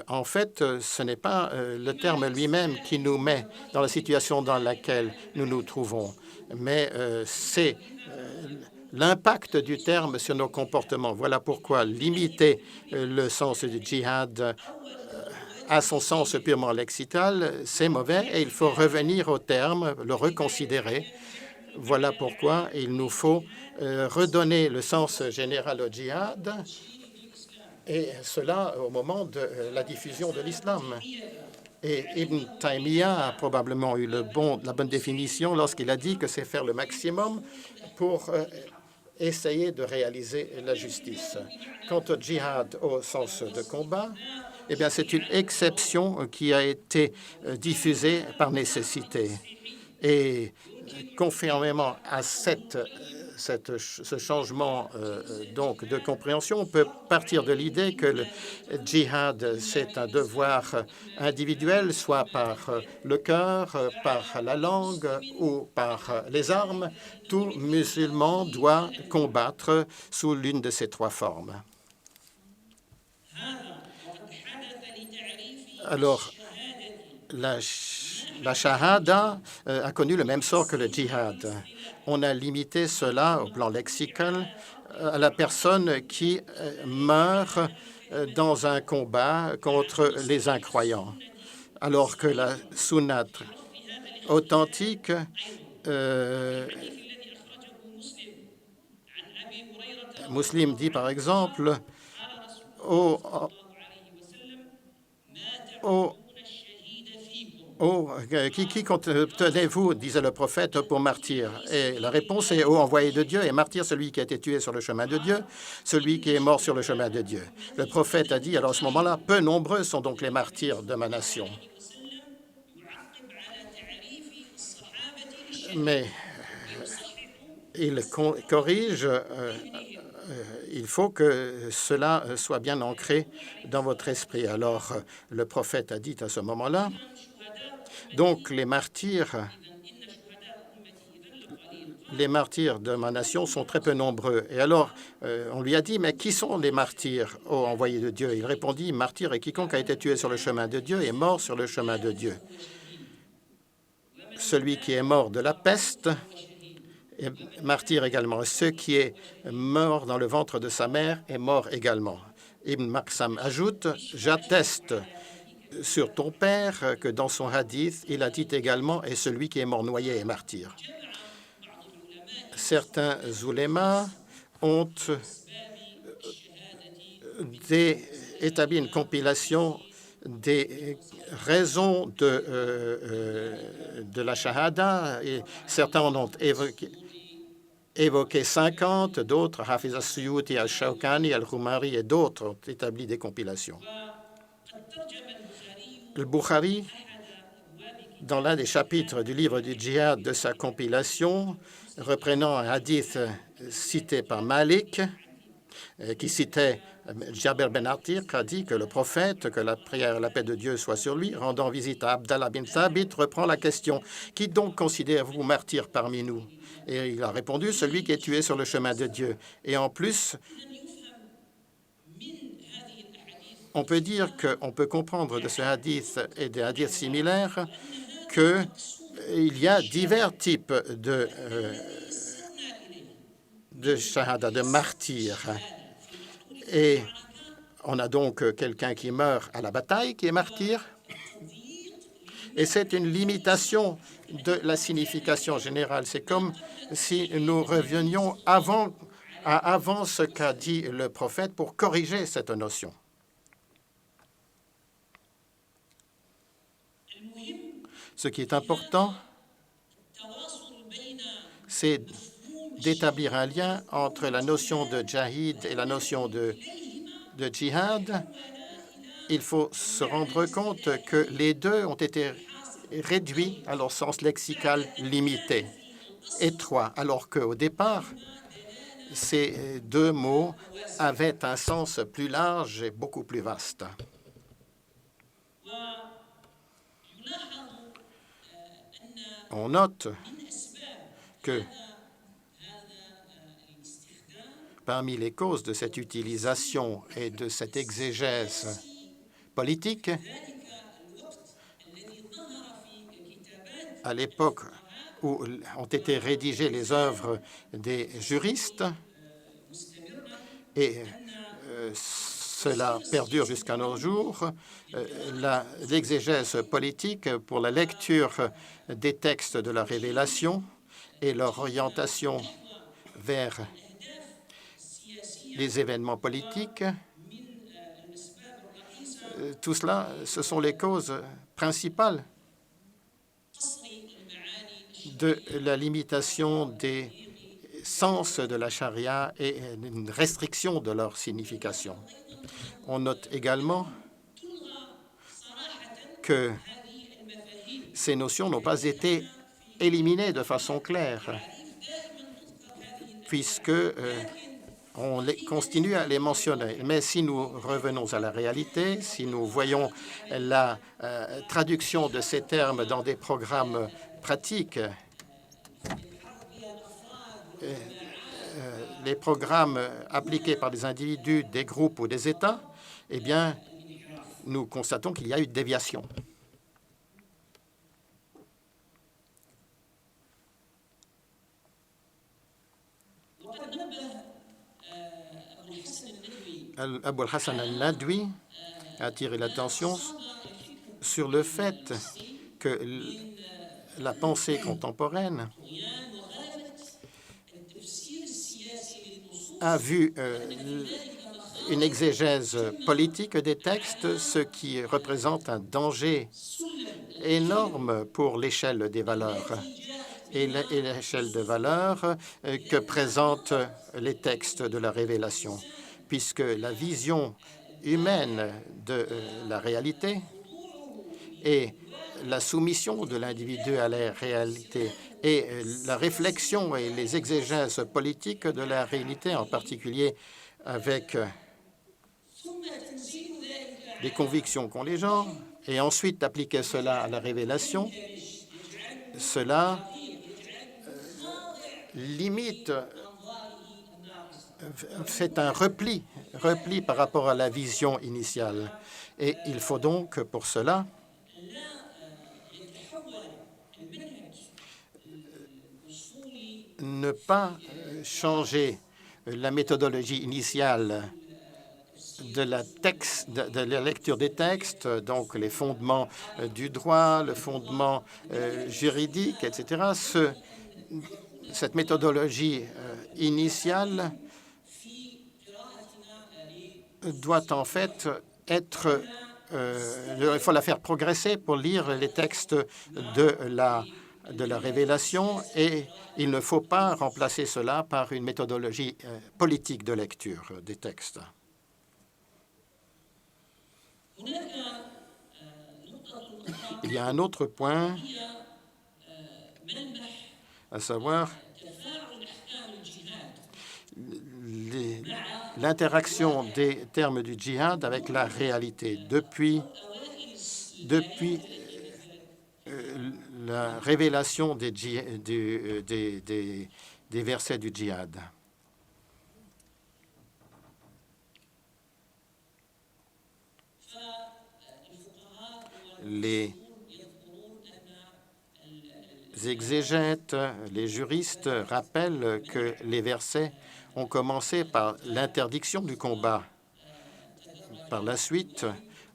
en fait, ce n'est pas le terme lui-même qui nous met dans la situation dans laquelle nous nous trouvons, mais c'est l'impact du terme sur nos comportements. Voilà pourquoi limiter le sens du djihad à son sens purement lexical, c'est mauvais et il faut revenir au terme, le reconsidérer. Voilà pourquoi il nous faut redonner le sens général au djihad, et cela au moment de la diffusion de l'islam. Et Ibn Taymiyyah a probablement eu la bonne définition lorsqu'il a dit que c'est faire le maximum pour essayer de réaliser la justice. Quant au djihad au sens de combat, eh bien, c'est une exception qui a été diffusée par nécessité. Et conformément à ce changement donc de compréhension, on peut partir de l'idée que le djihad, c'est un devoir individuel, soit par le cœur, par la langue ou par les armes. Tout musulman doit combattre sous l'une de ces trois formes. Alors, la shahada a connu le même sort que le djihad. On a limité cela au plan lexical à la personne qui meurt dans un combat contre les incroyants, alors que la sunnat authentique Muslim dit par exemple qui contenez-vous, disait le prophète, pour martyr? Et la réponse est, ô envoyé de Dieu, et martyr, celui qui a été tué sur le chemin de Dieu, celui qui est mort sur le chemin de Dieu. Le prophète a dit, alors à ce moment-là, peu nombreux sont donc les martyrs de ma nation. Mais il corrige, il faut que cela soit bien ancré dans votre esprit. Alors, le prophète a dit à ce moment-là, donc les martyrs de ma nation sont très peu nombreux. Et alors, on lui a dit, mais qui sont les martyrs, ô envoyé de Dieu? Il répondit, martyr est quiconque a été tué sur le chemin de Dieu et mort sur le chemin de Dieu. Celui qui est mort de la peste est martyr également. Ceux qui est mort dans le ventre de sa mère est mort également. Ibn Maksam ajoute, j'atteste sur ton père que dans son hadith, il a dit également, et celui qui est mort noyé est martyr. Certains oulémas ont établi une compilation des raisons de la shahada, et certains en ont évoqué 50, d'autres, Hafiz al-Suyuti, al-Shawkani, al-Khumari et d'autres ont établi des compilations. Le Bukhari, dans l'un des chapitres du livre du djihad de sa compilation, reprenant un hadith cité par Malik, qui citait Jabir ben Atiq, a dit que le prophète, que la prière et la paix de Dieu soit sur lui, rendant visite à Abdallah bin Thabit, reprend la question « Qui donc considérez-vous martyr parmi nous ?» Et il a répondu « Celui qui est tué sur le chemin de Dieu. » Et en plus, on peut dire qu'on peut comprendre de ce hadith et des hadiths similaires qu'il y a divers types de shahada, de martyrs. Et on a donc quelqu'un qui meurt à la bataille, qui est martyr. Et c'est une limitation de la signification générale. C'est comme si nous revenions avant ce qu'a dit le prophète pour corriger cette notion. Ce qui est important, c'est d'établir un lien entre la notion de jahid et la notion de djihad. Il faut se rendre compte que les deux ont été réduits à leur sens lexical limité, étroit, alors qu'au départ, ces deux mots avaient un sens plus large et beaucoup plus vaste. On note que parmi les causes de cette utilisation et de cette exégèse politique, à l'époque où ont été rédigées les œuvres des juristes, et cela perdure jusqu'à nos jours, l'exégèse politique pour la lecture des textes de la Révélation et leur orientation vers les événements politiques. Tout cela, ce sont les causes principales de la limitation des sens de la charia et une restriction de leur signification. On note également que ces notions n'ont pas été éliminées de façon claire, puisque on continue à les mentionner. Mais si nous revenons à la réalité, si nous voyons la traduction de ces termes dans des programmes pratiques, les programmes appliqués par des individus, des groupes ou des États, eh bien, nous constatons qu'il y a eu déviation. Abou al-Hassan al-Nadwi a attiré l'attention sur le fait que la pensée contemporaine a vu une exégèse politique des textes, ce qui représente un danger énorme pour l'échelle des valeurs et l'échelle de valeurs que présentent les textes de la Révélation, puisque la vision humaine de la réalité et la soumission de l'individu à la réalité et la réflexion et les exégèses politiques de la réalité, en particulier avec les convictions qu'ont les gens, et ensuite d'appliquer cela à la révélation, cela limite, fait un repli par rapport à la vision initiale. Et il faut donc, pour cela, ne pas changer la méthodologie initiale de la lecture des textes, donc les fondements du droit, le fondement juridique, etc. Cette méthodologie initiale doit en fait être... il faut la faire progresser pour lire les textes de la Révélation, et il ne faut pas remplacer cela par une méthodologie politique de lecture des textes. Il y a un autre point, à savoir l'interaction des termes du djihad avec la réalité. Depuis la révélation des versets du djihad. Les exégètes, les juristes rappellent que les versets ont commencé par l'interdiction du combat. Par la suite,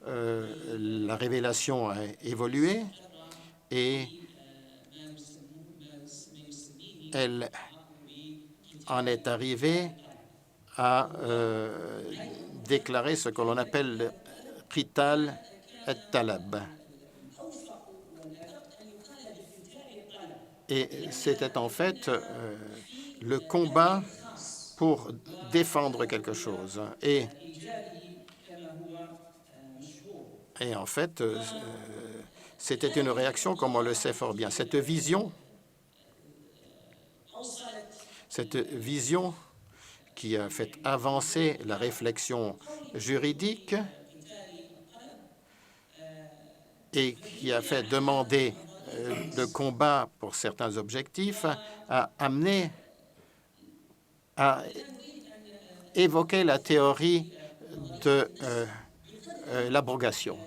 la révélation a évolué et elle en est arrivée à déclarer ce que l'on appelle le qital al-talab. Et c'était en fait le combat pour défendre quelque chose. Et en fait, c'était une réaction, comme on le sait fort bien. Cette vision qui a fait avancer la réflexion juridique et qui a fait demander de combat pour certains objectifs, a amené à évoquer la théorie de l'abrogation.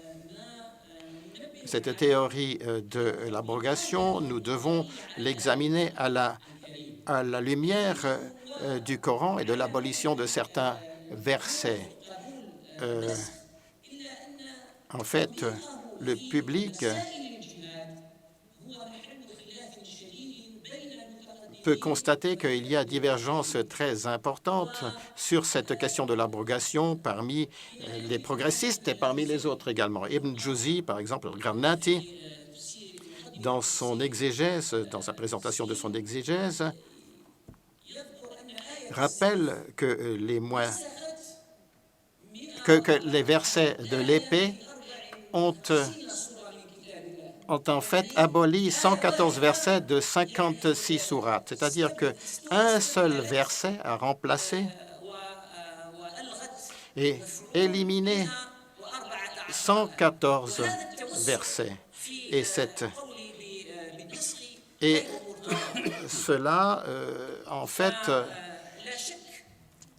Cette théorie de l'abrogation, nous devons l'examiner à la lumière du Coran et de l'abolition de certains versets. En fait, le public peut constater qu'il y a divergence très importante sur cette question de l'abrogation parmi les progressistes et parmi les autres également. Ibn Jauzi, par exemple, Gharnati, dans son exégèse, dans sa présentation de son exégèse, rappelle que les versets de l'épée ont en fait aboli 114 versets de 56 sourates. C'est-à-dire qu'un seul verset a remplacé et éliminé 114 versets. Et cela, en fait,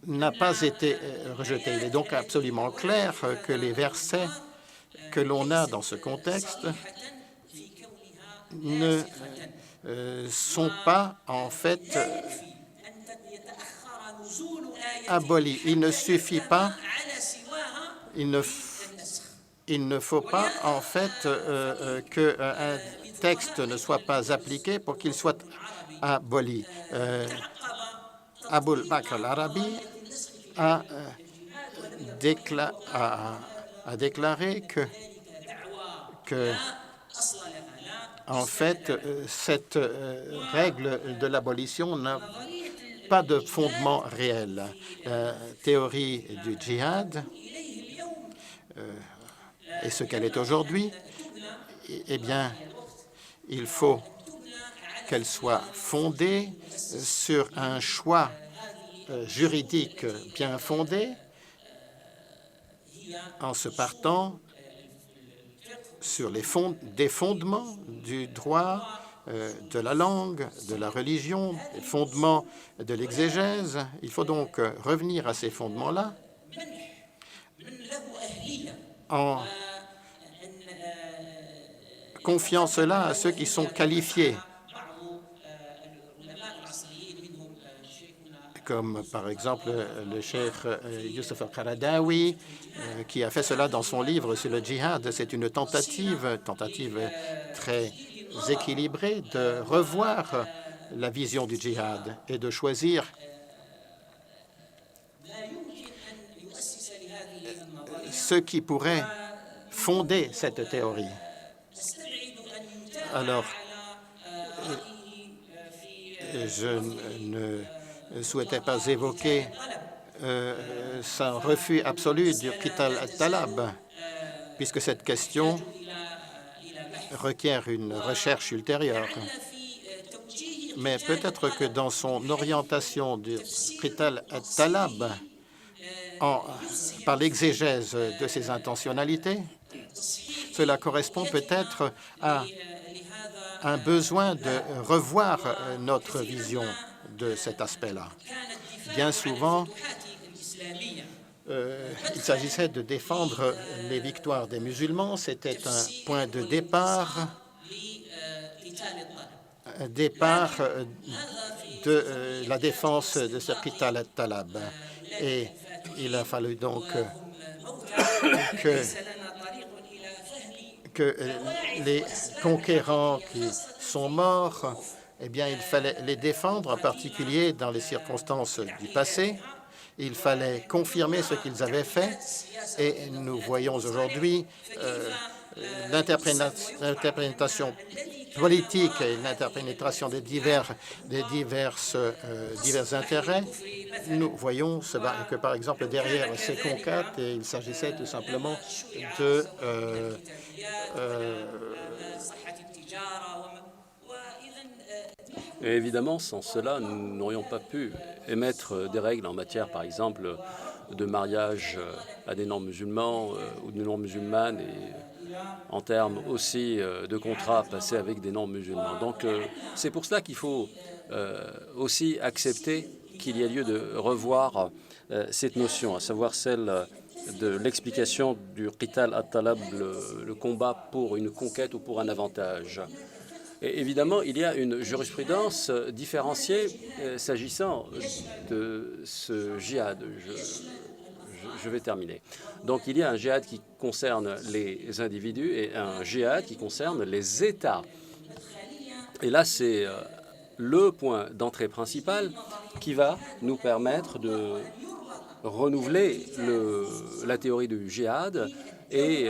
n'a pas été rejeté. Il est donc absolument clair que les versets que l'on a dans ce contexte ne sont pas en fait abolis. Il ne suffit pas, il ne faut pas en fait qu'un texte ne soit pas appliqué pour qu'il soit aboli. Abul Bakr al-Arabi a déclaré que en fait, cette règle de l'abolition n'a pas de fondement réel. La théorie du djihad est ce qu'elle est aujourd'hui. Eh bien, il faut qu'elle soit fondée sur un choix juridique bien fondé, en se partant sur des fondements du droit, de la langue, de la religion, des fondements de l'exégèse. Il faut donc revenir à ces fondements-là en confiant cela à ceux qui sont qualifiés, comme par exemple le cheikh Youssef al-Qaradawi, qui a fait cela dans son livre sur le djihad. C'est une tentative très équilibrée de revoir la vision du djihad et de choisir ce qui pourrait fonder cette théorie. Alors, je ne souhaitais pas évoquer son refus absolu du qital al-talab, puisque cette question requiert une recherche ultérieure. Mais peut-être que dans son orientation du qital al-talab, par l'exégèse de ses intentionnalités, cela correspond peut-être à un besoin de revoir notre vision de cet aspect-là. Bien souvent, il s'agissait de défendre les victoires des musulmans. C'était un point de départ de la défense de ce qital al-talab. Et il a fallu donc que les conquérants qui sont morts eh bien, il fallait les défendre, en particulier dans les circonstances du passé. Il fallait confirmer ce qu'ils avaient fait. Et nous voyons aujourd'hui l'interprétation politique et l'interprétation des divers intérêts. Nous voyons que, par exemple, derrière ces conquêtes, il s'agissait tout simplement de Et évidemment, sans cela, nous n'aurions pas pu émettre des règles en matière, par exemple, de mariage à des non-musulmans ou de non-musulmanes et en termes aussi de contrats passés avec des non-musulmans. Donc c'est pour cela qu'il faut aussi accepter qu'il y ait lieu de revoir cette notion, à savoir celle de l'explication du qital at-talab, le combat pour une conquête ou pour un avantage. Et évidemment, il y a une jurisprudence différenciée s'agissant de ce djihad. Je vais terminer. Donc, il y a un djihad qui concerne les individus et un djihad qui concerne les États. Et là, c'est le point d'entrée principal qui va nous permettre de renouveler la théorie du djihad et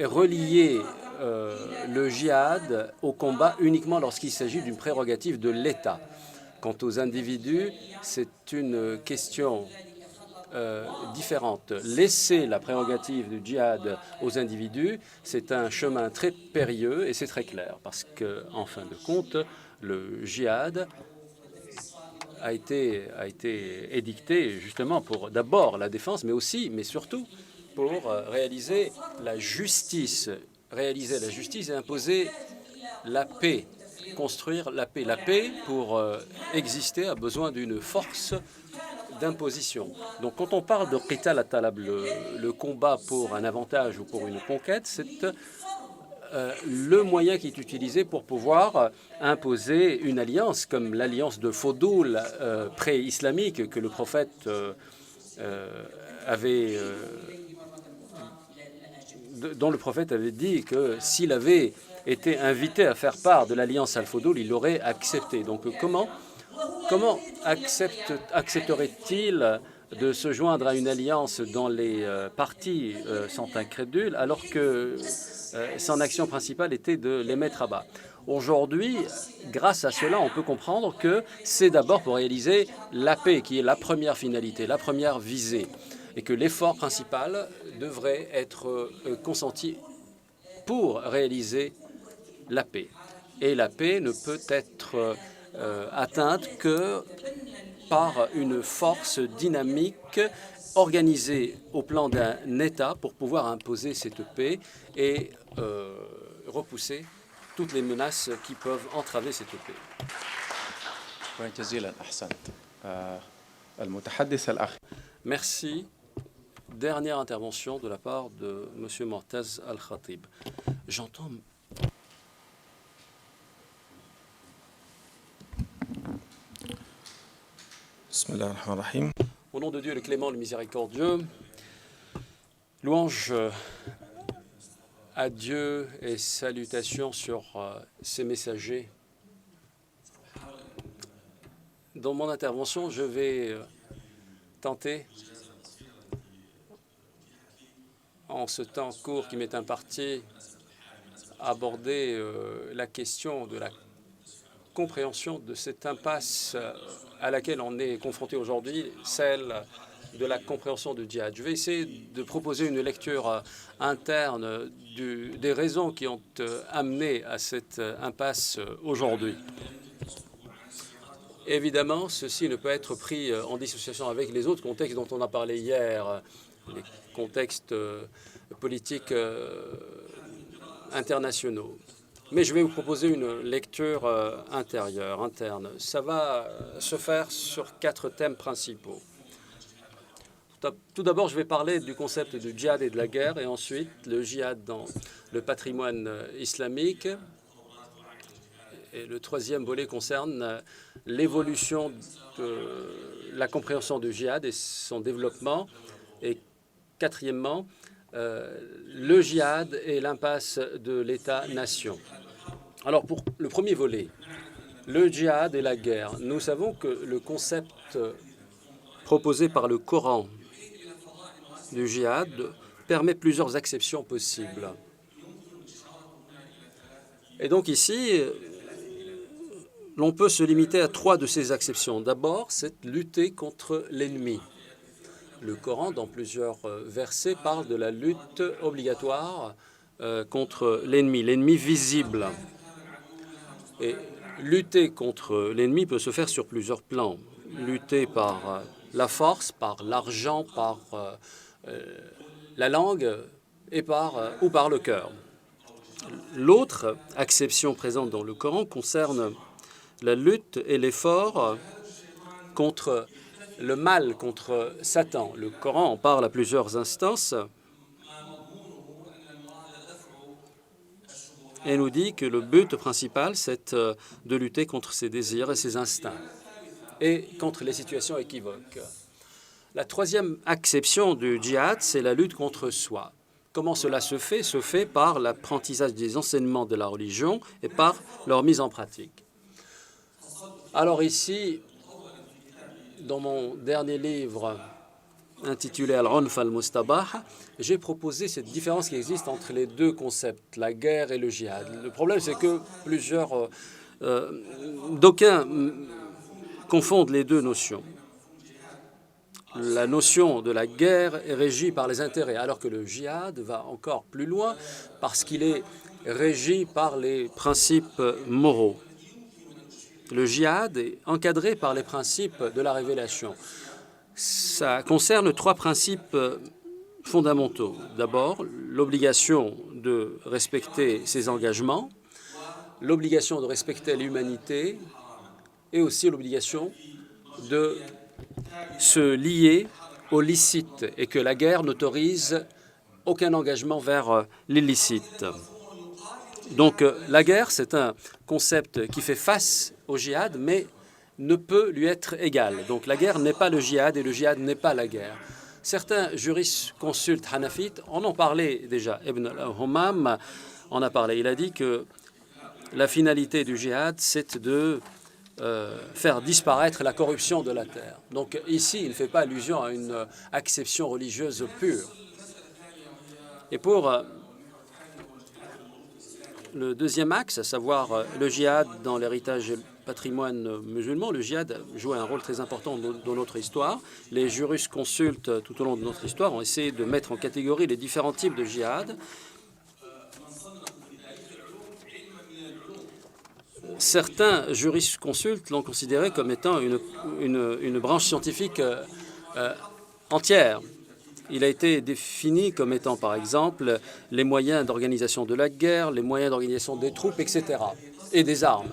relier le djihad au combat uniquement lorsqu'il s'agit d'une prérogative de l'État. Quant aux individus, c'est une question différente. Laisser la prérogative du djihad aux individus, c'est un chemin très périlleux et c'est très clair parce qu'en fin de compte, le djihad a été édicté justement pour d'abord la défense, mais surtout pour réaliser la justice et imposer la paix, construire la paix. La paix, pour exister, a besoin d'une force d'imposition. Donc quand on parle de qital at-talab, le combat pour un avantage ou pour une conquête, c'est le moyen qui est utilisé pour pouvoir imposer une alliance, comme l'alliance de Fodul pré-islamique que le prophète dont le prophète avait dit que s'il avait été invité à faire part de l'alliance al-Fodul, il l'aurait accepté. Donc comment accepterait-il de se joindre à une alliance dont les partis sont incrédules alors que son action principale était de les mettre à bas? Aujourd'hui, grâce à cela, on peut comprendre que c'est d'abord pour réaliser la paix qui est la première finalité, la première visée, et que l'effort principal devrait être consenti pour réaliser la paix. Et la paix ne peut être atteinte que par une force dynamique organisée au plan d'un État pour pouvoir imposer cette paix et repousser toutes les menaces qui peuvent entraver cette paix. Merci. Dernière intervention de la part de M. Mortaz Al-Khatib. J'entends... Au nom de Dieu, le clément, le miséricordieux, louange à Dieu et salutations sur ses messagers. Dans mon intervention, je vais tenter, en ce temps court qui m'est imparti, aborder la question de la compréhension de cette impasse à laquelle on est confronté aujourd'hui, celle de la compréhension du djihad. Je vais essayer de proposer une lecture interne des raisons qui ont amené à cette impasse aujourd'hui. Évidemment, ceci ne peut être pris en dissociation avec les autres contextes dont on a parlé hier, les contextes politiques internationaux. Mais je vais vous proposer une lecture interne. Ça va se faire sur 4 thèmes principaux. Tout d'abord, je vais parler du concept du djihad et de la guerre, et ensuite le djihad dans le patrimoine islamique. Et le troisième volet concerne l'évolution de la compréhension du djihad et son développement. Et quatrièmement, le djihad et l'impasse de l'État-nation. Alors, pour le premier volet, le djihad et la guerre, nous savons que le concept proposé par le Coran du djihad permet plusieurs acceptions possibles. Et donc ici, l'on peut se limiter à 3 de ces acceptions. D'abord, c'est lutter contre l'ennemi. Le Coran, dans plusieurs versets, parle de la lutte obligatoire contre l'ennemi visible. Et lutter contre l'ennemi peut se faire sur plusieurs plans. Lutter par la force, par l'argent, par la langue ou par le cœur. L'autre acception présente dans le Coran concerne la lutte et l'effort contre le mal, contre Satan. Le Coran en parle à plusieurs instances et nous dit que le but principal, c'est de lutter contre ses désirs et ses instincts et contre les situations équivoques. La troisième acception du djihad, c'est la lutte contre soi. Comment cela se fait? Se fait par l'apprentissage des enseignements de la religion et par leur mise en pratique. Alors ici, dans mon dernier livre intitulé Al-Unf al-Mustabah, j'ai proposé cette différence qui existe entre les deux concepts, la guerre et le djihad. Le problème, c'est que d'aucuns confondent les deux notions. La notion de la guerre est régie par les intérêts, alors que le djihad va encore plus loin parce qu'il est régi par les principes moraux. Le djihad est encadré par les principes de la révélation. Ça concerne 3 principes fondamentaux. D'abord, l'obligation de respecter ses engagements, l'obligation de respecter l'humanité et aussi l'obligation de se lier au licite et que la guerre n'autorise aucun engagement vers l'illicite. Donc la guerre, c'est un concept qui fait face au djihad, mais ne peut lui être égal. Donc la guerre n'est pas le djihad et le djihad n'est pas la guerre. Certains jurisconsultes hanafites en ont parlé déjà. Ibn al-Humam en a parlé. Il a dit que la finalité du djihad, c'est de faire disparaître la corruption de la terre. Donc ici, il ne fait pas allusion à une acception religieuse pure. Et pour le deuxième axe, à savoir le djihad dans l'héritage et le patrimoine musulman, le djihad joue un rôle très important dans notre histoire. Les jurisconsultes, tout au long de notre histoire, ont essayé de mettre en catégorie les différents types de djihad. Certains jurisconsultes l'ont considéré comme étant une branche scientifique entière. Il a été défini comme étant, par exemple, les moyens d'organisation de la guerre, les moyens d'organisation des troupes, etc., et des armes.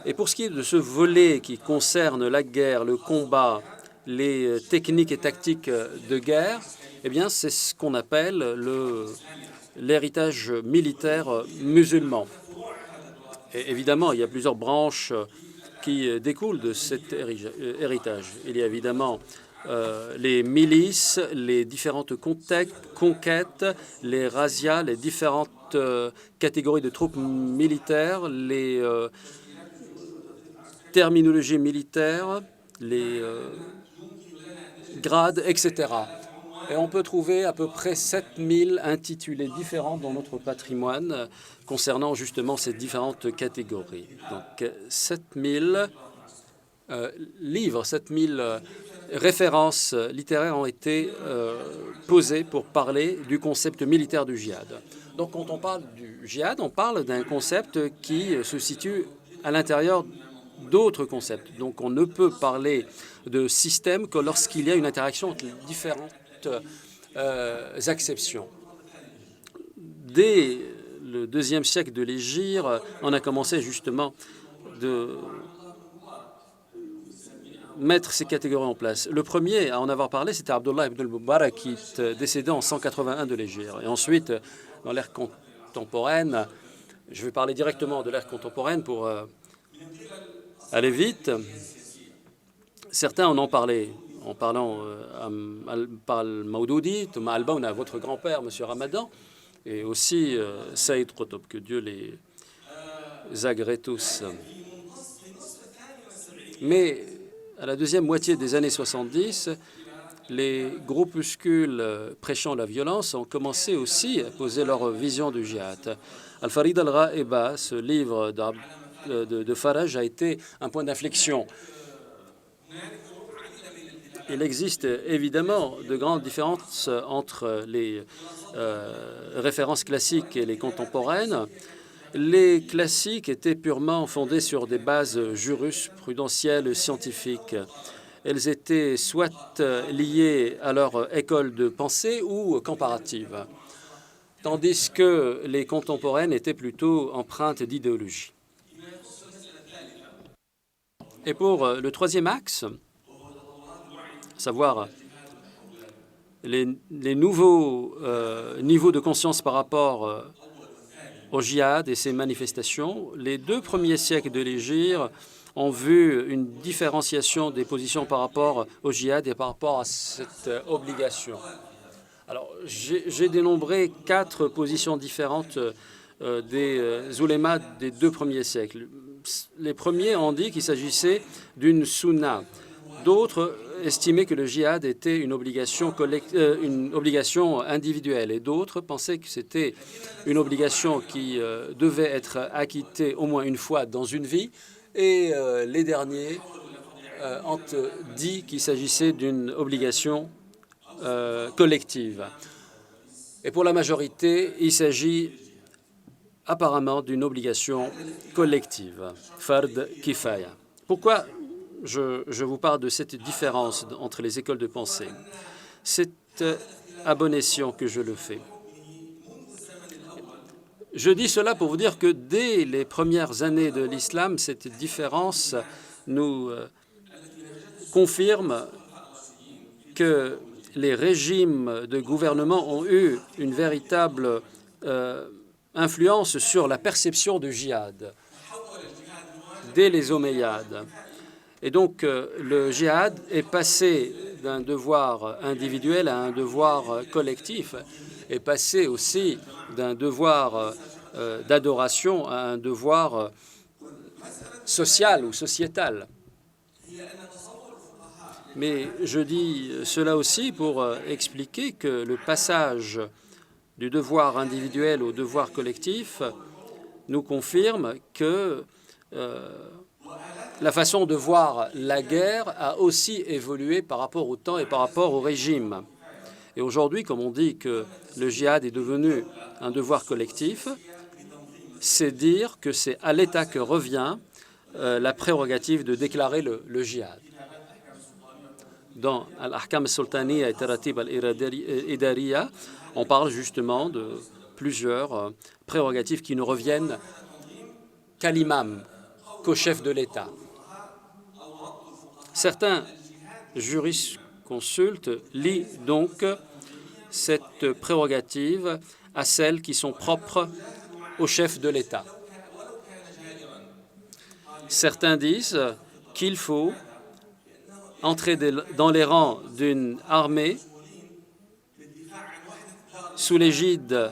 Et pour ce qui est de ce volet qui concerne la guerre, le combat, les techniques et tactiques de guerre, eh bien, c'est ce qu'on appelle l'héritage militaire musulman. Et évidemment, il y a plusieurs branches qui découlent de cet héritage. Il y a évidemment les milices, les différentes conquêtes, les razzias, les différentes catégories de troupes militaires, les terminologies militaires, les grades, etc. Et on peut trouver à peu près 7000 intitulés différents dans notre patrimoine concernant justement ces différentes catégories. Donc 7000 livres, 7000 références littéraires ont été posées pour parler du concept militaire du djihad. Donc quand on parle du djihad, on parle d'un concept qui se situe à l'intérieur d'autres concepts. Donc on ne peut parler de système que lorsqu'il y a une interaction entre les différentes acceptions. Dès le deuxième siècle de l'Hégire, on a commencé justement de mettre ces catégories en place. Le premier à en avoir parlé, c'était Abdullah ibn al-Mubarak, qui est décédé en 181 de l'Hégire. Et ensuite, dans l'ère contemporaine, je vais parler directement de l'ère contemporaine pour aller vite. Certains en ont parlé en parlant par al-Mawdoudi, Thomas Al-Baouna, votre grand-père, M. Ramadan, et aussi Saïd Qutb, que Dieu les agrée tous. Mais à la deuxième moitié des années 70, les groupuscules prêchant la violence ont commencé aussi à poser leur vision du djihad. Al-Farid al-Ra'iba, ce livre de Faraj, a été un point d'inflexion. Il existe évidemment de grandes différences entre les références classiques et les contemporaines. Les classiques étaient purement fondés sur des bases jurisprudentielles scientifiques. Elles étaient soit liées à leur école de pensée ou comparatives, tandis que les contemporaines étaient plutôt empreintes d'idéologie. Et pour le troisième axe, savoir les nouveaux niveaux de conscience par rapport au djihad et ses manifestations, les 2 premiers siècles de l'Hégire ont vu une différenciation des positions par rapport au djihad et par rapport à cette obligation. Alors, j'ai dénombré 4 positions différentes des oulémas des 2 premiers siècles. Les premiers ont dit qu'il s'agissait d'une sunna. D'autres estimaient que le djihad était une obligation individuelle et d'autres pensaient que c'était une obligation qui devait être acquittée au moins une fois dans une vie. Et les derniers ont dit qu'il s'agissait d'une obligation collective. Et pour la majorité, il s'agit apparemment d'une obligation collective, fard kifaya. Pourquoi je vous parle de cette différence entre les écoles de pensée? C'est à bon escient que je le fais. Je dis cela pour vous dire que dès les premières années de l'islam, cette différence nous confirme que les régimes de gouvernement ont eu une véritable influence sur la perception du djihad dès les Omeyyades. Et donc, le djihad est passé d'un devoir individuel à un devoir collectif, est passé aussi d'un devoir d'adoration à un devoir social ou sociétal. Mais je dis cela aussi pour expliquer que le passage du devoir individuel au devoir collectif nous confirme que la façon de voir la guerre a aussi évolué par rapport au temps et par rapport au régime. Et aujourd'hui, comme on dit que le djihad est devenu un devoir collectif, c'est dire que c'est à l'État que revient la prérogative de déclarer le djihad. Dans Al-Ahkam al-Sultaniya et Taratib al-Idariya, on parle justement de plusieurs prérogatives qui ne reviennent qu'à l'imam, qu'au chef de l'État. Certains jurisconsultes lient donc cette prérogative à celles qui sont propres au chef de l'État. Certains disent qu'il faut entrer dans les rangs d'une armée sous l'égide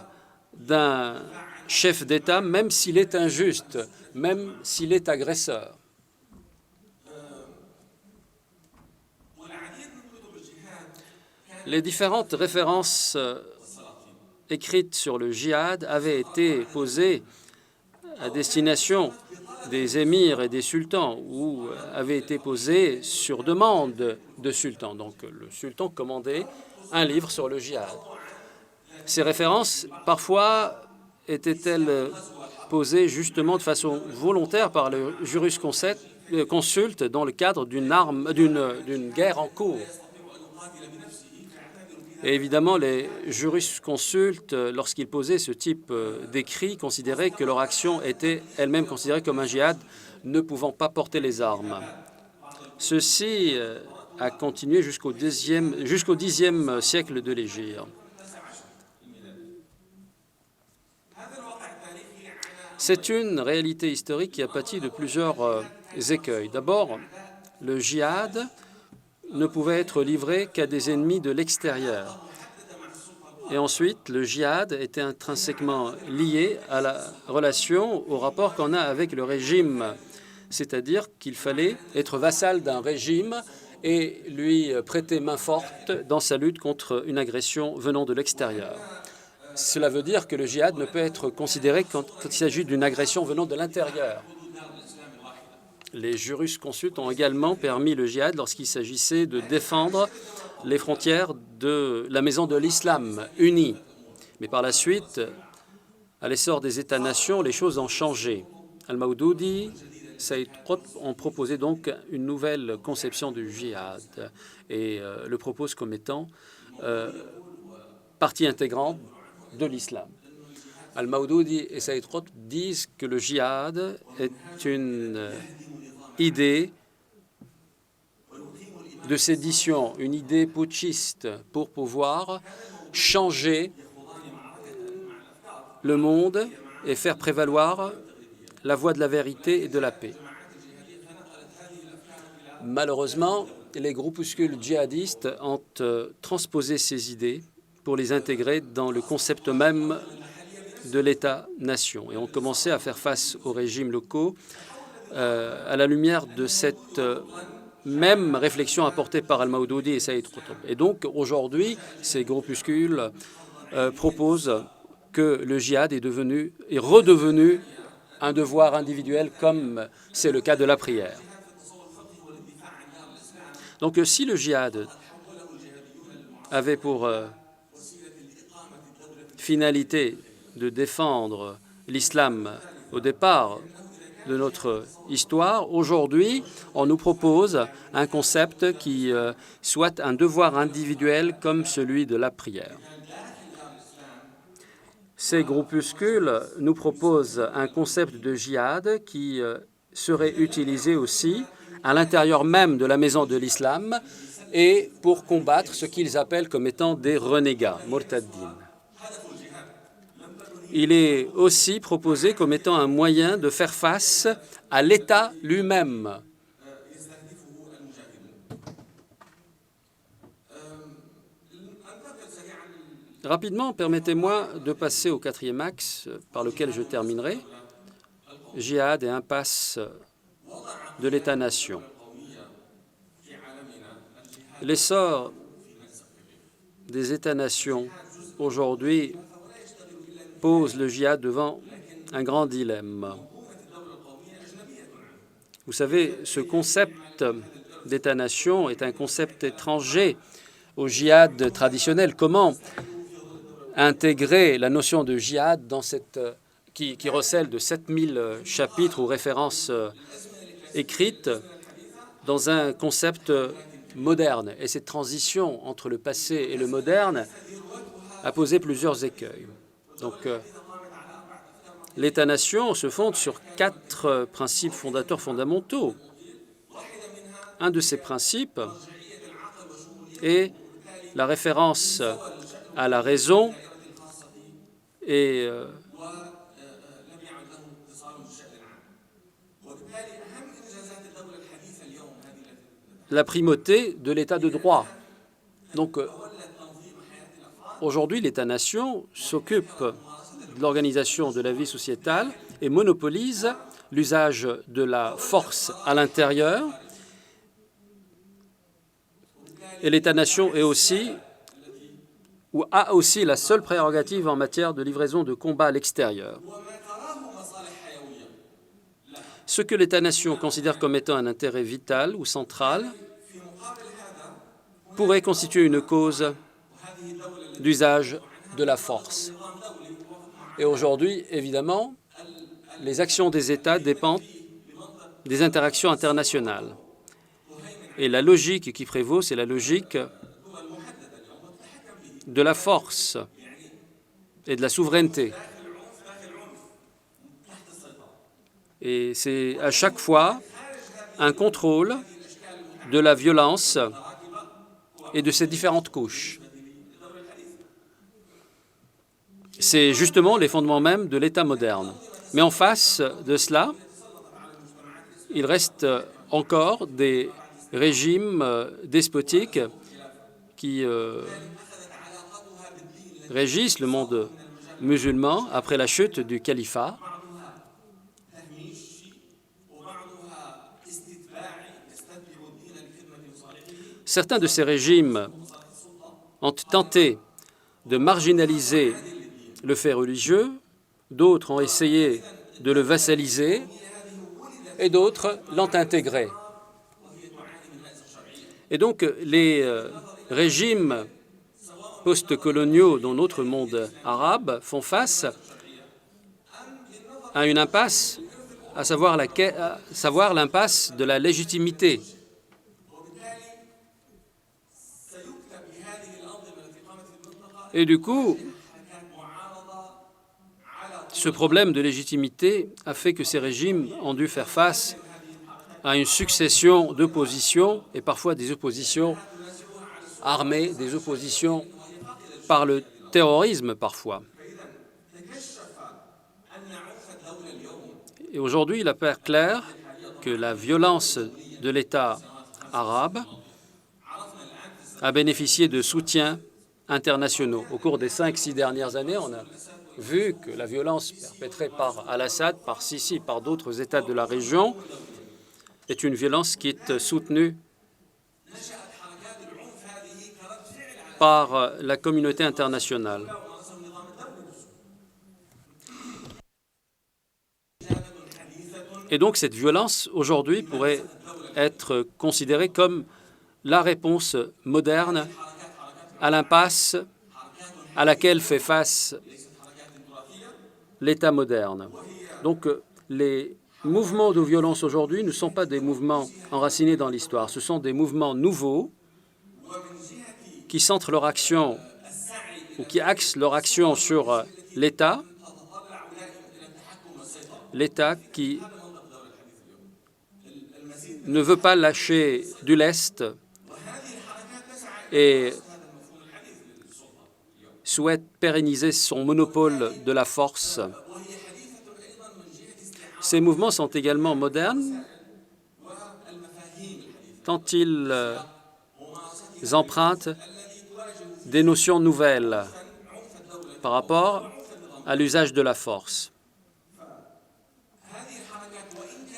d'un chef d'État, même s'il est injuste, même s'il est agresseur. Les différentes références écrites sur le djihad avaient été posées à destination des émirs et des sultans ou avaient été posées sur demande de sultans. Donc le sultan commandait un livre sur le djihad. Ces références, parfois, étaient-elles posées justement de façon volontaire par le jurisconsulte dans le cadre d'une guerre en cours. Et évidemment, les jurisconsultes, lorsqu'ils posaient ce type d'écrit, considéraient que leur action était elle-même considérée comme un djihad, ne pouvant pas porter les armes. Ceci a continué jusqu'au Xe siècle de l'Hégire. C'est une réalité historique qui a pâti de plusieurs écueils. D'abord, le djihad ne pouvait être livré qu'à des ennemis de l'extérieur. Et ensuite, le djihad était intrinsèquement lié à la relation, au rapport qu'on a avec le régime. C'est-à-dire qu'il fallait être vassal d'un régime et lui prêter main forte dans sa lutte contre une agression venant de l'extérieur. Cela veut dire que le djihad ne peut être considéré quand il s'agit d'une agression venant de l'intérieur. Les jurisconsultes ont également permis le djihad lorsqu'il s'agissait de défendre les frontières de la maison de l'islam unie. Mais par la suite, à l'essor des États-nations, les choses ont changé. Al-Mawdoudi, Saïd Qutb ont proposé donc une nouvelle conception du djihad et le proposent comme étant partie intégrante de l'islam. Al-Mawdoudi et Saïd Qutb disent que le djihad est une idée de sédition, une idée putschiste pour pouvoir changer le monde et faire prévaloir la voie de la vérité et de la paix. Malheureusement, les groupuscules djihadistes ont transposé ces idées pour les intégrer dans le concept même de l'État-nation et ont commencé à faire face aux régimes locaux à la lumière de cette même réflexion apportée par Al-Mawdoudi et Saïd Qutb. Et donc, aujourd'hui, ces groupuscules proposent que le djihad est redevenu un devoir individuel comme c'est le cas de la prière. Donc, si le djihad avait pour finalité de défendre l'islam au départ de notre histoire, aujourd'hui, on nous propose un concept qui soit un devoir individuel comme celui de la prière. Ces groupuscules nous proposent un concept de djihad qui serait utilisé aussi à l'intérieur même de la maison de l'islam et pour combattre ce qu'ils appellent comme étant des renégats, murtaddin. Il est aussi proposé comme étant un moyen de faire face à l'État lui-même. Rapidement, permettez-moi de passer au quatrième axe par lequel je terminerai, djihad et impasse de l'État-nation. L'essor des États-nations aujourd'hui pose le djihad devant un grand dilemme. Vous savez, ce concept d'État-nation est un concept étranger au djihad traditionnel. Comment intégrer la notion de djihad dans qui recèle de 7000 chapitres ou références écrites dans un concept moderne? Et cette transition entre le passé et le moderne a posé plusieurs écueils. Donc, l'État-nation se fonde sur 4 principes fondateurs fondamentaux. Un de ces principes est la référence à la raison et la primauté de l'État de droit. Donc, aujourd'hui, l'État-nation s'occupe de l'organisation de la vie sociétale et monopolise l'usage de la force à l'intérieur. Et l'État-nation est aussi, ou a aussi la seule prérogative en matière de livraison de combat à l'extérieur. Ce que l'État-nation considère comme étant un intérêt vital ou central pourrait constituer une cause d'usage de la force. Et aujourd'hui, évidemment, les actions des États dépendent des interactions internationales. Et la logique qui prévaut, c'est la logique de la force et de la souveraineté. Et c'est à chaque fois un contrôle de la violence et de ses différentes couches. C'est justement les fondements même de l'État moderne. Mais en face de cela, il reste encore des régimes despotiques qui régissent le monde musulman après la chute du califat. Certains de ces régimes ont tenté de marginaliser le fait religieux, d'autres ont essayé de le vassaliser et d'autres l'ont intégré. Et donc, les régimes post-coloniaux dans notre monde arabe font face à une impasse, à savoir l'impasse de la légitimité. Et du coup, ce problème de légitimité a fait que ces régimes ont dû faire face à une succession d'oppositions, et parfois des oppositions armées, des oppositions par le terrorisme parfois. Et aujourd'hui, il apparaît clair que la violence de l'État arabe a bénéficié de soutiens internationaux. Au cours des 5-6 dernières années, on a vu que la violence perpétrée par Al-Assad, par Sisi, par d'autres États de la région est une violence qui est soutenue par la communauté internationale. Et donc cette violence, aujourd'hui, pourrait être considérée comme la réponse moderne à l'impasse à laquelle fait face l'État moderne. Donc les mouvements de violence aujourd'hui ne sont pas des mouvements enracinés dans l'histoire, ce sont des mouvements nouveaux qui centrent leur action ou qui axent leur action sur l'État qui ne veut pas lâcher du lest et souhaite pérenniser son monopole de la force. Ces mouvements sont également modernes, tant ils empruntent des notions nouvelles par rapport à l'usage de la force.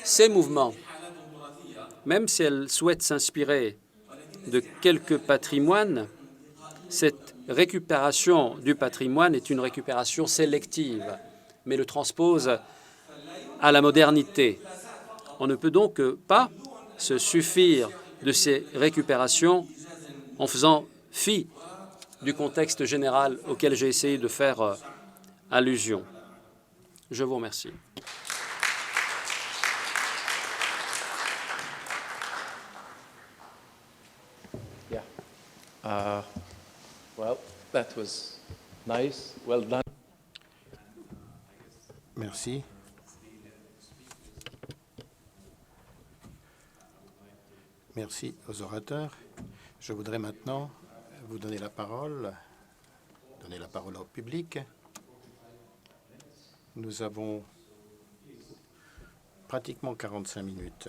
Ces mouvements, même si elles souhaitent s'inspirer de quelques patrimoines, cette récupération du patrimoine est une récupération sélective, mais le transpose à la modernité. On ne peut donc pas se suffire de ces récupérations en faisant fi du contexte général auquel j'ai essayé de faire allusion. Je vous remercie. Well, that was nice. Well done. Merci. Merci aux orateurs. Je voudrais maintenant vous donner la parole au public. Nous avons pratiquement 45 minutes.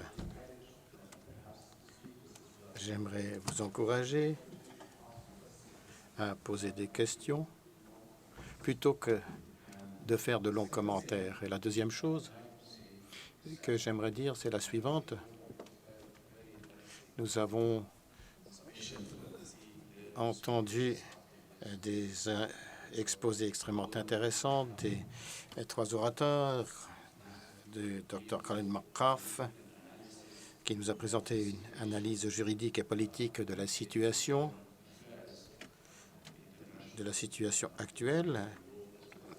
J'aimerais vous encourager à poser des questions plutôt que de faire de longs commentaires. Et la deuxième chose que j'aimerais dire, c'est la suivante. Nous avons entendu des exposés extrêmement intéressants des trois orateurs, du Dr. Colin Metcalfe, qui nous a présenté une analyse juridique et politique de la situation actuelle,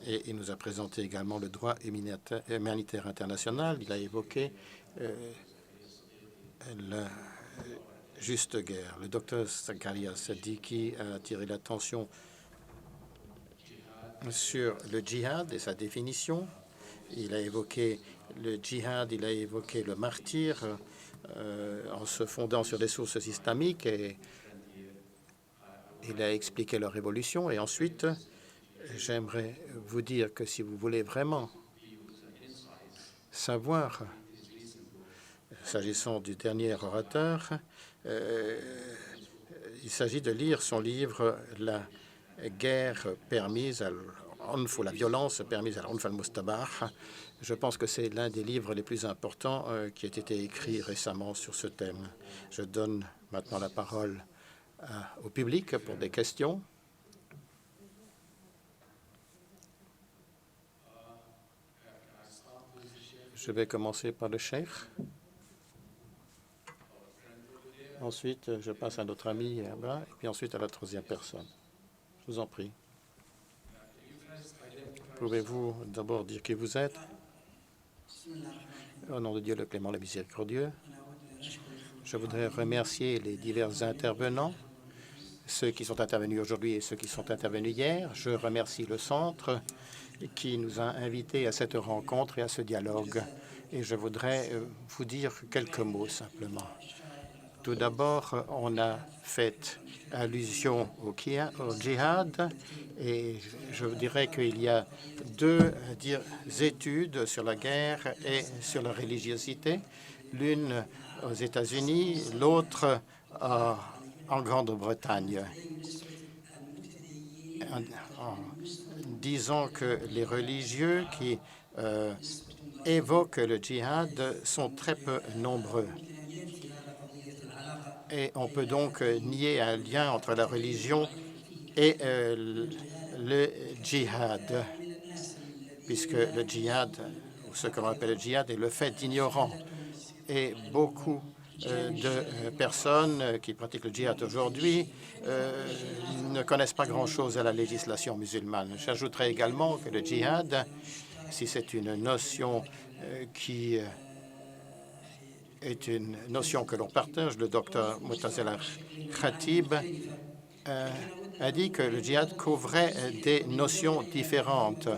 et il nous a présenté également le droit humanitaire international. Il a évoqué la juste guerre. Le docteur Zakaria Sadiki a attiré l'attention sur le djihad et sa définition. Il a évoqué le djihad, il a évoqué le martyr en se fondant sur des sources islamiques, et il a expliqué leur évolution. Et ensuite, j'aimerais vous dire que si vous voulez vraiment savoir, s'agissant du dernier orateur, il s'agit de lire son livre « La guerre permise, la violence permise à l'Unf al-Mustabah. Je pense que c'est l'un des livres les plus importants qui a été écrit récemment sur ce thème. Je donne maintenant la parole au public pour des questions. Je vais commencer par le cheikh. Ensuite, je passe à notre ami là-bas, et puis ensuite à la troisième personne. Je vous en prie. Pouvez-vous d'abord dire qui vous êtes? Au nom de Dieu, le clément, le miséricordieux, je voudrais remercier les divers intervenants, ceux qui sont intervenus aujourd'hui et ceux qui sont intervenus hier. Je remercie le Centre qui nous a invités à cette rencontre et à ce dialogue. Et je voudrais vous dire quelques mots simplement. Tout d'abord, on a fait allusion au djihad et je vous dirais qu'il y a deux études sur la guerre et sur la religiosité, l'une aux États-Unis, l'autre en Grande-Bretagne, en disant que les religieux qui évoquent le djihad sont très peu nombreux. Et on peut donc nier un lien entre la religion et le djihad, puisque le djihad, ou ce qu'on appelle le djihad, est le fait d'ignorants. Et beaucoup de personnes qui pratiquent le djihad aujourd'hui ne connaissent pas grand-chose à la législation musulmane. J'ajouterai également que le djihad, si c'est une notion qui est une notion que l'on partage, le docteur Murtaza Khatib a dit que le djihad couvrait des notions différentes,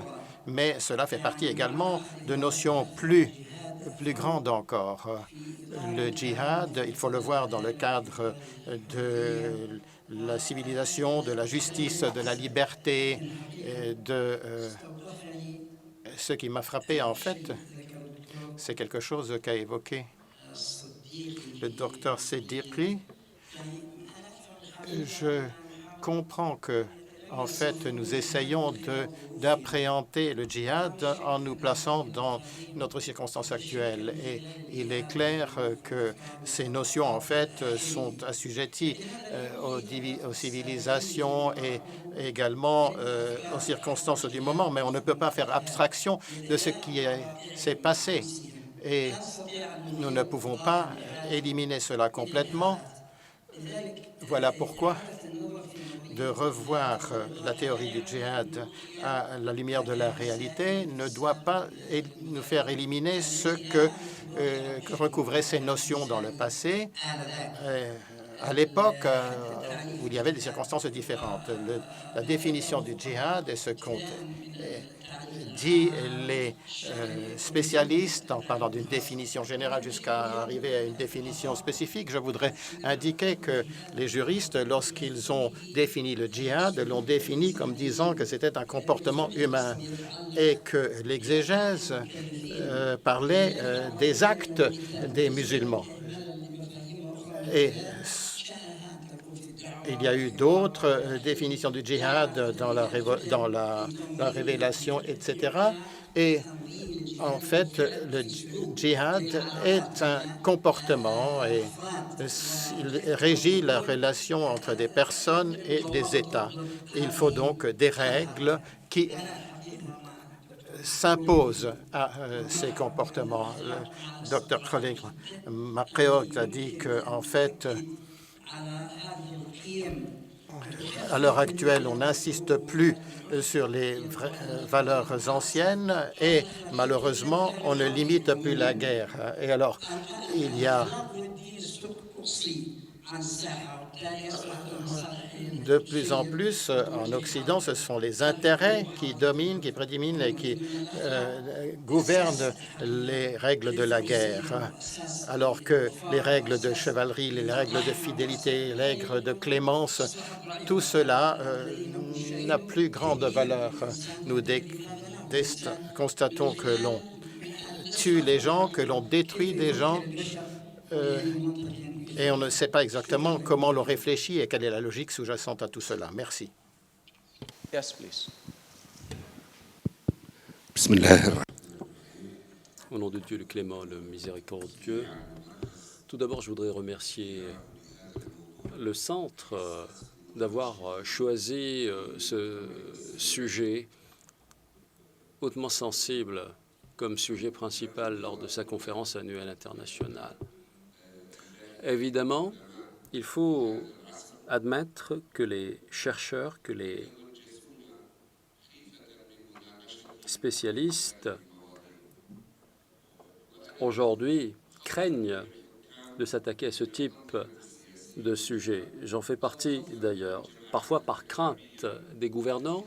mais cela fait partie également de notions plus grandes encore. Le djihad, il faut le voir dans le cadre de la civilisation, de la justice, de la liberté, ce qui m'a frappé en fait, c'est quelque chose qu'a évoqué le docteur Seddiqi. Je comprends que, en fait, nous essayons d'appréhender le djihad en nous plaçant dans notre circonstance actuelle. Et il est clair que ces notions, en fait, sont assujetties aux civilisations et également aux circonstances du moment. Mais on ne peut pas faire abstraction de ce qui s'est passé. Et nous ne pouvons pas éliminer cela complètement. Voilà pourquoi de revoir la théorie du djihad à la lumière de la réalité ne doit pas nous faire éliminer ce que recouvraient ces notions dans le passé, à l'époque où il y avait des circonstances différentes. La définition du djihad est ce qu'on dit les spécialistes en parlant d'une définition générale jusqu'à arriver à une définition spécifique. Je voudrais indiquer que les juristes, lorsqu'ils ont défini le djihad, l'ont défini comme disant que c'était un comportement humain et que l'exégèse parlait des actes des musulmans. Et il y a eu d'autres définitions du djihad dans la révélation, etc. Et en fait, le djihad est un comportement et il régit la relation entre des personnes et des États. Il faut donc des règles qui s'imposent à ces comportements. Le docteur Khalid Makréog a dit qu'en fait, à l'heure actuelle, on n'insiste plus sur les valeurs anciennes et malheureusement, on ne limite plus la guerre. Et alors, il y a de plus en plus en Occident, ce sont les intérêts qui dominent, qui prédominent et qui gouvernent les règles de la guerre, alors que les règles de chevalerie, les règles de fidélité, les règles de clémence, tout cela n'a plus grande valeur. Nous constatons que l'on tue les gens, que l'on détruit des gens, et on ne sait pas exactement comment l'on réfléchit et quelle est la logique sous-jacente à tout cela. Merci. Yes, please. Bismillah. Au nom de Dieu le clément, le miséricordieux, tout d'abord je voudrais remercier le Centre d'avoir choisi ce sujet hautement sensible comme sujet principal lors de sa conférence annuelle internationale. Évidemment, il faut admettre que les chercheurs, que les spécialistes aujourd'hui craignent de s'attaquer à ce type de sujet. J'en fais partie d'ailleurs, parfois par crainte des gouvernants,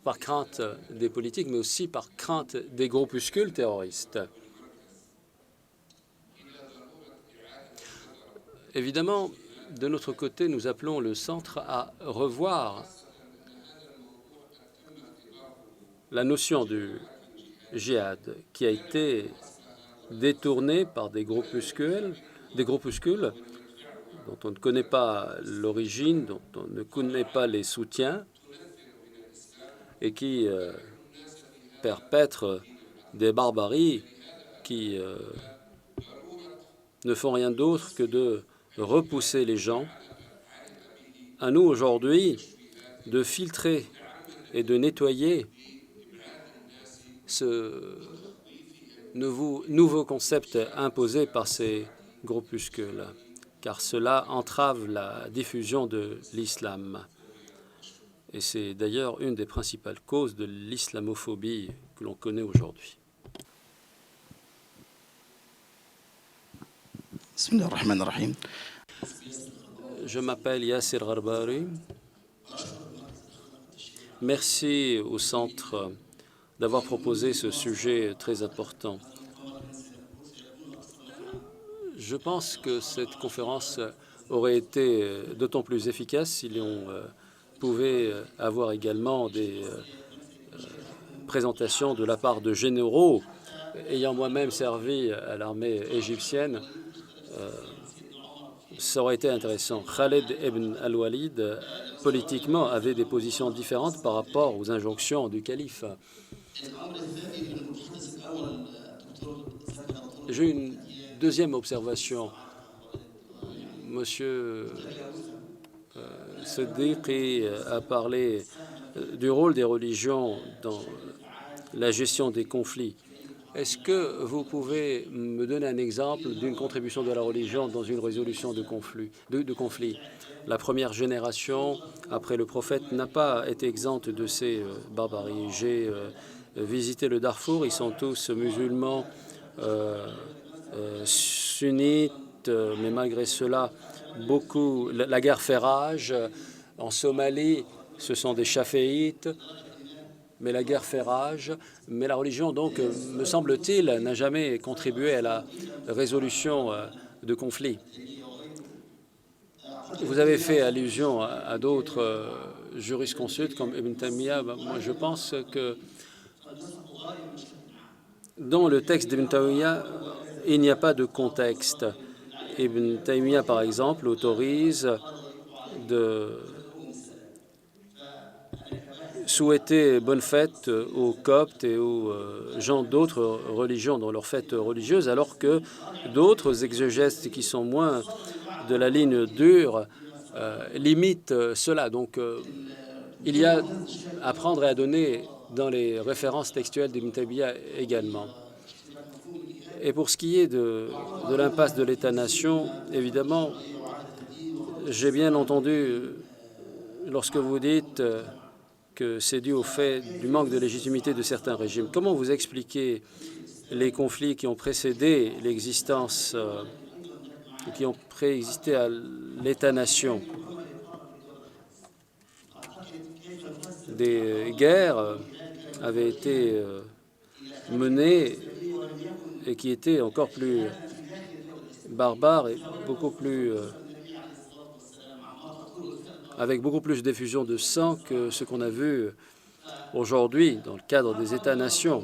par crainte des politiques, mais aussi par crainte des groupuscules terroristes. Évidemment, de notre côté, nous appelons le centre à revoir la notion du djihad qui a été détournée par des groupuscules dont on ne connaît pas l'origine, dont on ne connaît pas les soutiens et qui perpètrent des barbaries qui ne font rien d'autre que de repousser les gens. À nous aujourd'hui de filtrer et de nettoyer ce nouveau concept imposé par ces groupuscules, car cela entrave la diffusion de l'islam. Et c'est d'ailleurs une des principales causes de l'islamophobie que l'on connaît aujourd'hui. Je m'appelle Yasser Gharbari. Merci au Centre d'avoir proposé ce sujet très important. Je pense que cette conférence aurait été d'autant plus efficace si l'on pouvait avoir également des présentations de la part de généraux. Ayant moi-même servi à l'armée égyptienne, ça aurait été intéressant. Khaled ibn al-Walid, politiquement, avait des positions différentes par rapport aux injonctions du calife. J'ai une deuxième observation. Monsieur Siddiqui a parlé du rôle des religions dans la gestion des conflits. Est-ce que vous pouvez me donner un exemple d'une contribution de la religion dans une résolution de conflits? La première génération, après le prophète, n'a pas été exempte de ces barbaries. J'ai visité le Darfour, ils sont tous musulmans, sunnites, mais malgré cela, la guerre fait rage. En Somalie, ce sont des chaféites, mais la guerre fait rage. Mais la religion, donc, me semble-t-il, n'a jamais contribué à la résolution de conflits. Vous avez fait allusion à d'autres jurisconsultes comme Ibn Taymiyyah. Moi, je pense que dans le texte d'Ibn Taymiyyah, il n'y a pas de contexte. Ibn Taymiyyah, par exemple, autorise de souhaiter bonne fête aux Coptes et aux gens d'autres religions dans leurs fêtes religieuses, alors que d'autres exégètes qui sont moins de la ligne dure limitent cela. Donc, il y a à prendre et à donner dans les références textuelles d'Ibn Taymiyyah également. Et pour ce qui est de l'impasse de l'État-nation, évidemment, j'ai bien entendu lorsque vous dites que c'est dû au fait du manque de légitimité de certains régimes. Comment vous expliquez les conflits qui ont précédé l'existence, qui ont préexisté à l'État-nation? Des guerres avaient été menées et qui étaient encore plus barbares et beaucoup plus avec beaucoup plus d'effusion de sang que ce qu'on a vu aujourd'hui dans le cadre des États-nations.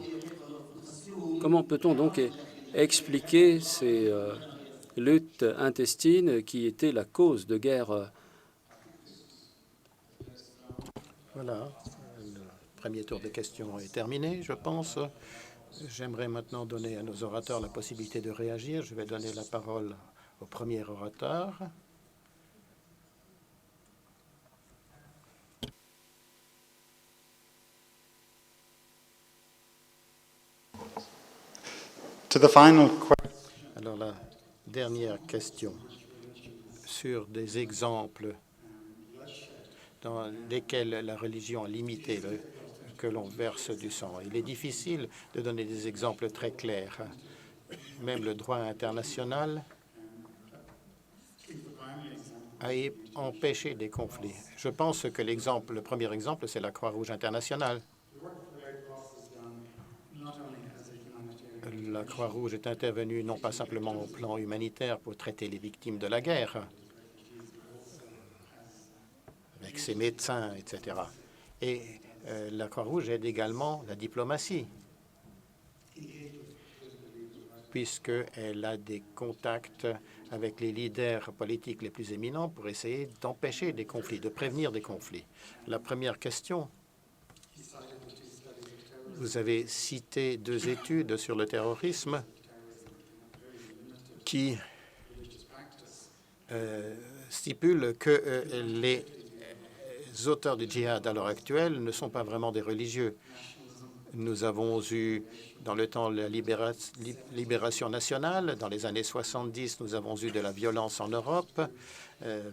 Comment peut-on donc expliquer ces luttes intestines qui étaient la cause de guerres? Voilà, le premier tour de questions est terminé, je pense. J'aimerais maintenant donner à nos orateurs la possibilité de réagir. Je vais donner la parole au premier orateur. To the final question. Alors, la dernière question sur des exemples dans lesquels la religion a limité que l'on verse du sang. Il est difficile de donner des exemples très clairs. Même le droit international a empêché des conflits. Je pense que le premier exemple, c'est la Croix-Rouge internationale. La Croix-Rouge est intervenue non pas simplement au plan humanitaire pour traiter les victimes de la guerre, avec ses médecins, etc. Et la Croix-Rouge aide également la diplomatie, puisqu'elle a des contacts avec les leaders politiques les plus éminents pour essayer d'empêcher des conflits, de prévenir des conflits. La première question, vous avez cité 2 études sur le terrorisme qui stipulent que les auteurs du djihad à l'heure actuelle ne sont pas vraiment des religieux. Nous avons eu, dans le temps, la libération nationale. Dans les années 70, nous avons eu de la violence en Europe,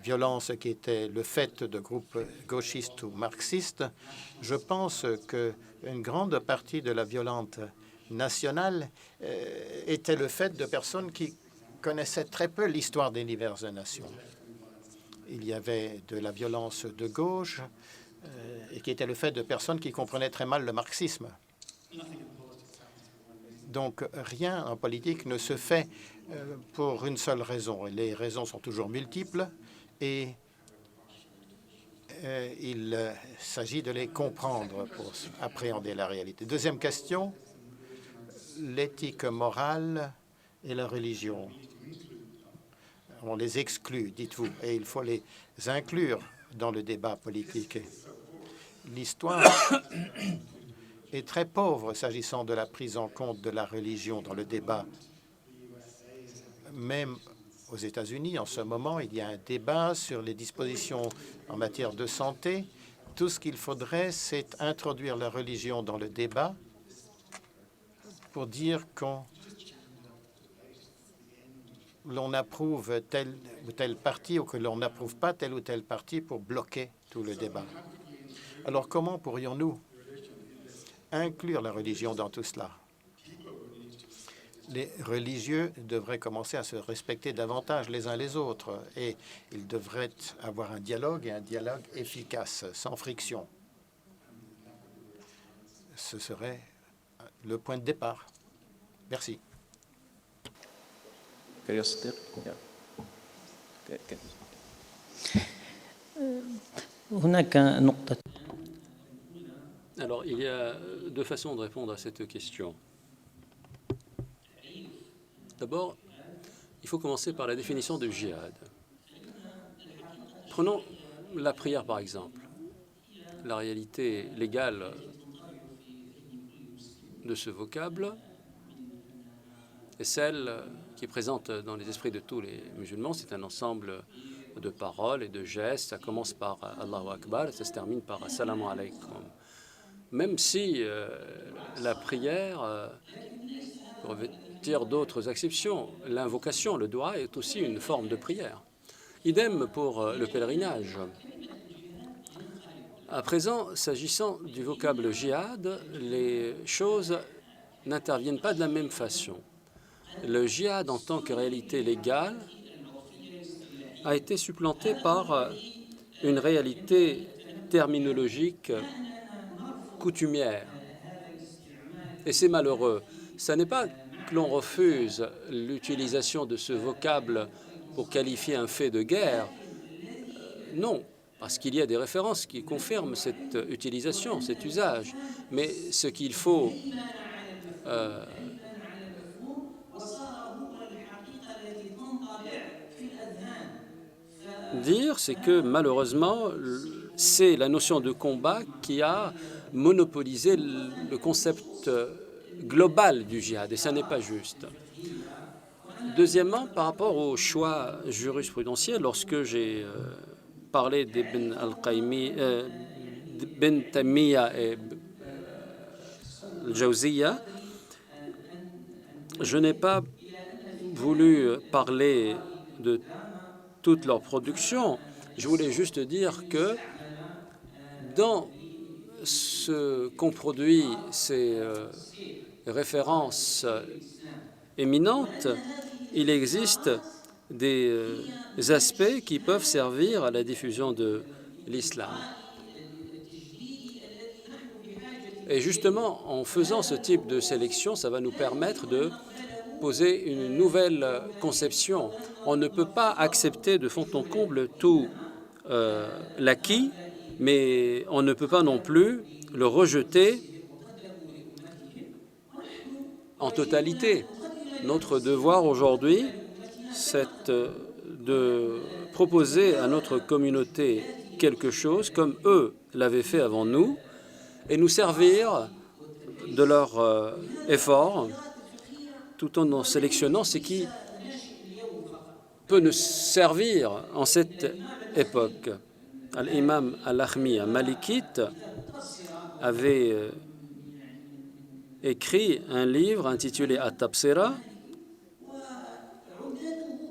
violence qui était le fait de groupes gauchistes ou marxistes. Je pense qu'une grande partie de la violence nationale était le fait de personnes qui connaissaient très peu l'histoire des diverses nations. Il y avait de la violence de gauche et qui était le fait de personnes qui comprenaient très mal le marxisme. Donc, rien en politique ne se fait pour une seule raison. Les raisons sont toujours multiples et il s'agit de les comprendre pour appréhender la réalité. Deuxième question, l'éthique morale et la religion. On les exclut, dites-vous, et il faut les inclure dans le débat politique. L'histoire est très pauvre s'agissant de la prise en compte de la religion dans le débat. Même aux États-Unis, en ce moment, il y a un débat sur les dispositions en matière de santé. Tout ce qu'il faudrait, c'est introduire la religion dans le débat pour dire qu'on l'on approuve tel ou tel parti ou que l'on n'approuve pas tel ou tel parti pour bloquer tout le débat. Alors, comment pourrions-nous inclure la religion dans tout cela? Les religieux devraient commencer à se respecter davantage les uns les autres et ils devraient avoir un dialogue et un dialogue efficace, sans friction. Ce serait le point de départ. Merci. Alors, il y a 2 façons de répondre à cette question. D'abord, il faut commencer par la définition du djihad. Prenons la prière, par exemple. La réalité légale de ce vocable est celle qui est présente dans les esprits de tous les musulmans. C'est un ensemble de paroles et de gestes. Ça commence par Allahu Akbar et ça se termine par Assalamu alaikum. Même si la prière peut revêtir d'autres exceptions, l'invocation, le dua est aussi une forme de prière. Idem pour le pèlerinage. À présent, s'agissant du vocable djihad, les choses n'interviennent pas de la même façon. Le djihad en tant que réalité légale a été supplanté par une réalité terminologique coutumière. Et c'est malheureux. Ce n'est pas que l'on refuse l'utilisation de ce vocable pour qualifier un fait de guerre. Non, parce qu'il y a des références qui confirment cette utilisation, cet usage. Mais ce qu'il faut dire, c'est que malheureusement, c'est la notion de combat qui a monopolisé le concept global du djihad, et ça n'est pas juste. Deuxièmement, par rapport au choix jurisprudentiel, lorsque j'ai parlé d'Ibn al-Qaymi, d'Ibn Taymiyyah et al-Jawziyya, je n'ai pas voulu parler de toute leur production. Je voulais juste dire que dans ce qu'ont produit ces références éminentes, il existe des aspects qui peuvent servir à la diffusion de l'islam. Et justement, en faisant ce type de sélection, ça va nous permettre de poser une nouvelle conception. On ne peut pas accepter de fond en comble tout l'acquis, mais on ne peut pas non plus le rejeter en totalité. Notre devoir aujourd'hui, c'est de proposer à notre communauté quelque chose comme eux l'avaient fait avant nous et nous servir de leur effort tout en sélectionnant ce qui peut nous servir en cette époque. L'imam al-Akhmi, un malikite, avait écrit un livre intitulé At-Tabsira,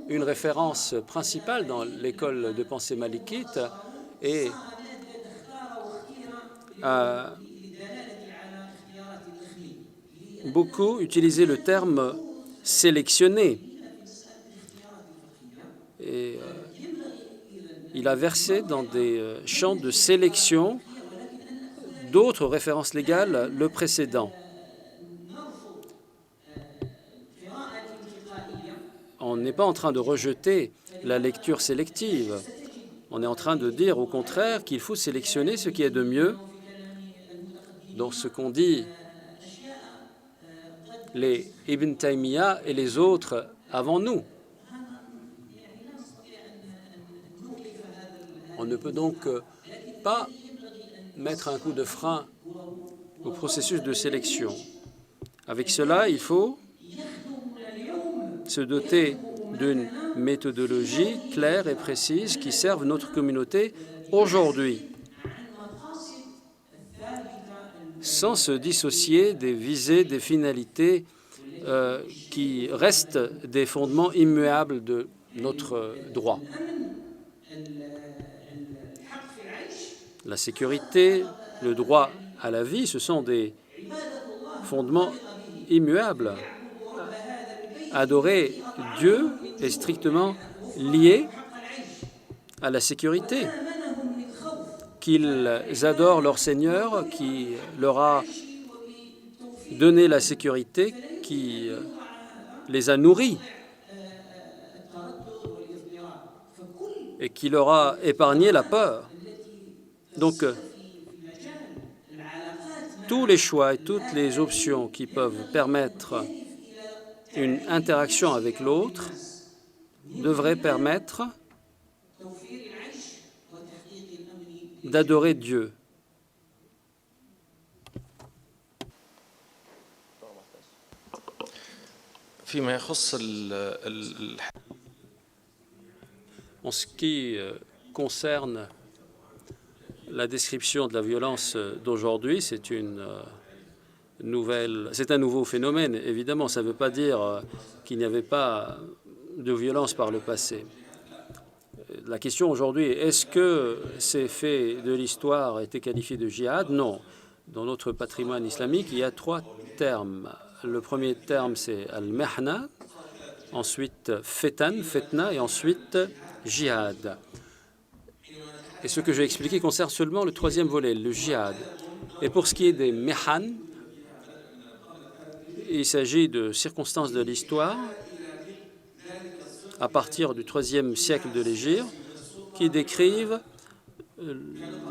une référence principale dans l'école de pensée malikite, et a beaucoup utilisé le terme sélectionné. Et il a versé dans des champs de sélection d'autres références légales le précédent. On n'est pas en train de rejeter la lecture sélective. On est en train de dire au contraire qu'il faut sélectionner ce qui est de mieux dans ce qu'ont dit les Ibn Taymiyyah et les autres avant nous. On ne peut donc pas mettre un coup de frein au processus de sélection. Avec cela, il faut se doter d'une méthodologie claire et précise qui serve notre communauté aujourd'hui, sans se dissocier des visées, des finalités qui restent des fondements immuables de notre droit. La sécurité, le droit à la vie, ce sont des fondements immuables. Adorer Dieu est strictement lié à la sécurité. Qu'ils adorent leur Seigneur qui leur a donné la sécurité, qui les a nourris et qui leur a épargné la peur. Donc, tous les choix et toutes les options qui peuvent permettre une interaction avec l'autre devraient permettre d'adorer Dieu. En ce qui concerne la description de la violence d'aujourd'hui, c'est un nouveau phénomène. Évidemment, ça ne veut pas dire qu'il n'y avait pas de violence par le passé. La question aujourd'hui est, est-ce que ces faits de l'histoire étaient qualifiés de djihad? Non. Dans notre patrimoine islamique, il y a 3 termes. Le premier terme, c'est al-mihna, ensuite fitna, et ensuite jihad. Et ce que j'ai expliqué concerne seulement le 3e volet, le djihad. Et pour ce qui est des mihan, il s'agit de circonstances de l'histoire à partir du 3e siècle de l'Hégire qui décrivent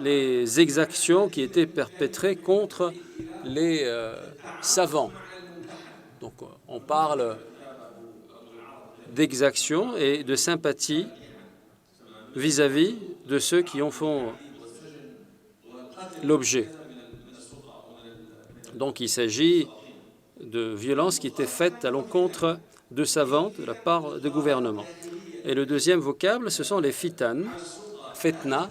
les exactions qui étaient perpétrées contre les savants. Donc on parle d'exactions et de sympathie vis-à-vis de ceux qui en font l'objet. Donc il s'agit de violences qui étaient faites à l'encontre de savants de la part du gouvernement. Et le deuxième vocable, ce sont les fitan, fitna.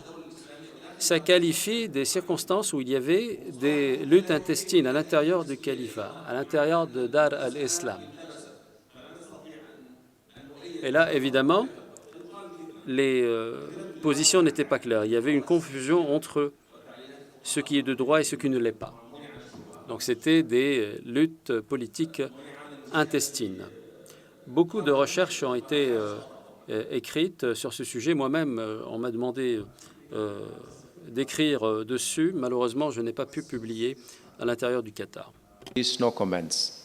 Ça qualifie des circonstances où il y avait des luttes intestines à l'intérieur du califat, à l'intérieur de Dar al-Islam. Et là, évidemment, les positions n'étaient pas claires. Il y avait une confusion entre ce qui est de droit et ce qui ne l'est pas. Donc c'était des luttes politiques intestines. Beaucoup de recherches ont été écrites sur ce sujet. Moi-même, on m'a demandé d'écrire dessus. Malheureusement, je n'ai pas pu publier à l'intérieur du Qatar. Please, no comments.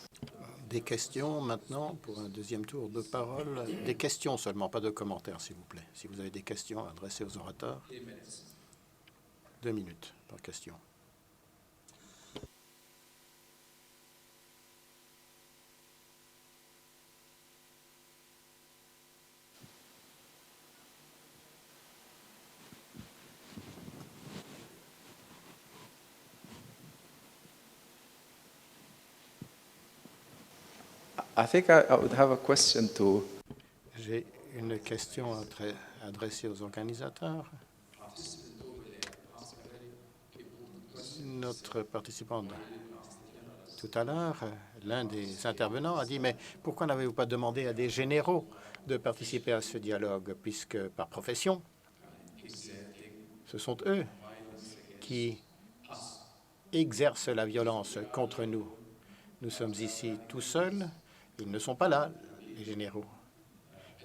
Des questions maintenant pour un deuxième tour de parole. Des questions seulement, pas de commentaires, s'il vous plaît. Si vous avez des questions adressées aux orateurs. 2 minutes par question. I think I would have a question to J'ai une question adressée aux organisateurs. Notre participant tout à l'heure, l'un des intervenants a dit « Mais pourquoi n'avez-vous pas demandé à des généraux de participer à ce dialogue, puisque par profession, ce sont eux qui exercent la violence contre nous. Nous sommes ici tout seuls. Ils ne sont pas là, les généraux.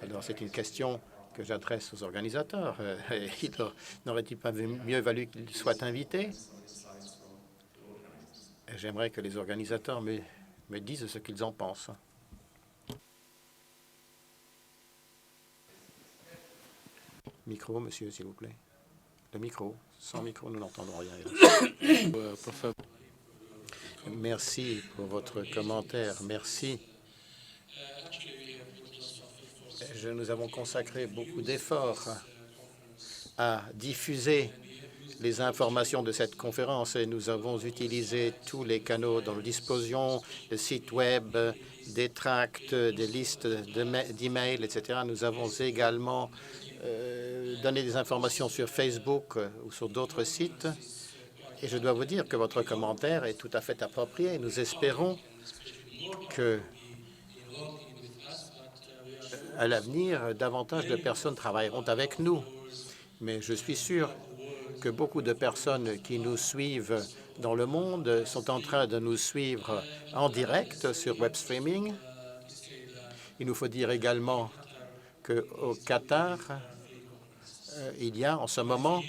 Alors, c'est une question que j'adresse aux organisateurs. N'aurait-il pas mieux valu qu'ils soient invités? J'aimerais que les organisateurs me disent ce qu'ils en pensent. Micro, monsieur, s'il vous plaît. Le micro. Sans micro, nous n'entendons rien. Merci pour votre commentaire. Merci. Nous avons consacré beaucoup d'efforts à diffuser les informations de cette conférence et nous avons utilisé tous les canaux dont nous disposions, le site web, des tracts, des listes d'emails, etc. Nous avons également donné des informations sur Facebook ou sur d'autres sites. Et je dois vous dire que votre commentaire est tout à fait approprié. Nous espérons que à l'avenir, davantage de personnes travailleront avec nous. Mais je suis sûr que beaucoup de personnes qui nous suivent dans le monde sont en train de nous suivre en direct sur web streaming. Il nous faut dire également qu'au Qatar, il y a en ce moment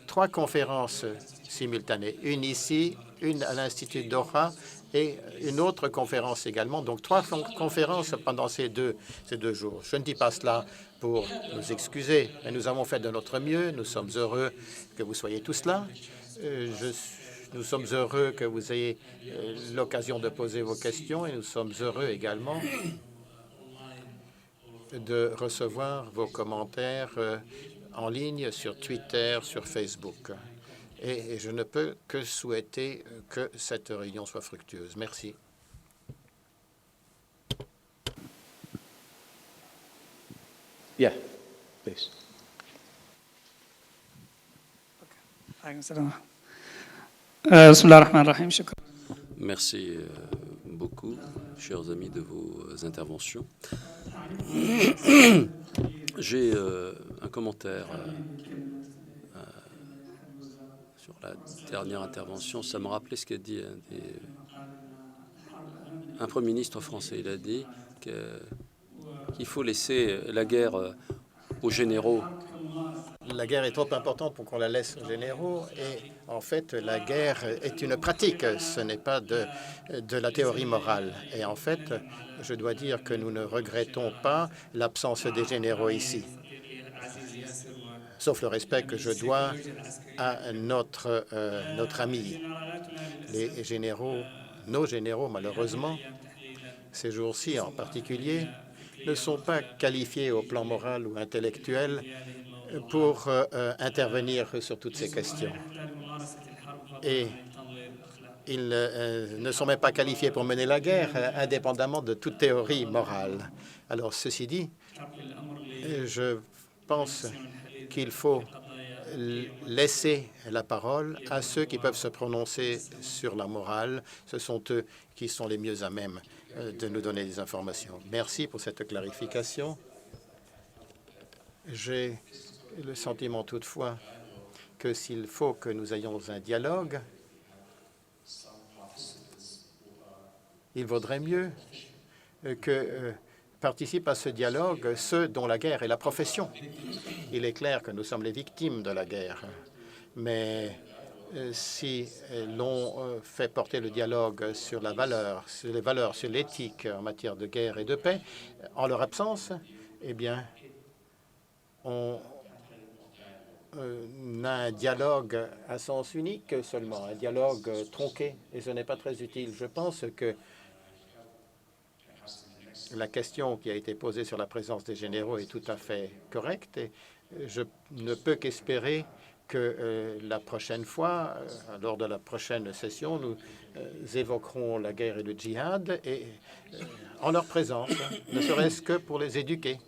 3 conférences simultanées. Une ici, une à l'Institut Doha et une autre conférence également. Donc 3 conférences pendant ces deux jours. Je ne dis pas cela pour nous excuser, mais nous avons fait de notre mieux. Nous sommes heureux que vous soyez tous là. Nous sommes heureux que vous ayez l'occasion de poser vos questions et nous sommes heureux également de recevoir vos commentaires en ligne sur Twitter, sur Facebook. Et je ne peux que souhaiter que cette réunion soit fructueuse. Merci. yeah, please. Merci beaucoup, chers amis, de vos interventions. J'ai un commentaire sur la dernière intervention. Ça me rappelait ce qu'a dit un Premier ministre français. Il a dit qu'il faut laisser la guerre aux généraux. La guerre est trop importante pour qu'on la laisse aux généraux. Et en fait, la guerre est une pratique. Ce n'est pas de la théorie morale. Et en fait, je dois dire que nous ne regrettons pas l'absence des généraux ici. Sauf le respect que je dois à notre ami. Les généraux, nos généraux, malheureusement, ces jours-ci en particulier, ne sont pas qualifiés au plan moral ou intellectuel pour intervenir sur toutes ces questions. et ils ne sont même pas qualifiés pour mener la guerre, indépendamment de toute théorie morale. Alors, ceci dit, je pense qu'il faut laisser la parole à ceux qui peuvent se prononcer sur la morale. Ce sont eux qui sont les mieux à même de nous donner des informations. Merci pour cette clarification. J'ai le sentiment toutefois que s'il faut que nous ayons un dialogue, il vaudrait mieux que participent à ce dialogue ceux dont la guerre est la profession. Il est clair que nous sommes les victimes de la guerre, mais si l'on fait porter le dialogue sur la valeur, sur les valeurs, sur l'éthique en matière de guerre et de paix, en leur absence, eh bien, on a un dialogue à sens unique seulement, un dialogue tronqué, et ce n'est pas très utile. Je pense que la question qui a été posée sur la présence des généraux est tout à fait correcte, et je ne peux qu'espérer que la prochaine fois, lors de la prochaine session, nous évoquerons la guerre et le djihad et, en leur présence, ne serait-ce que pour les éduquer.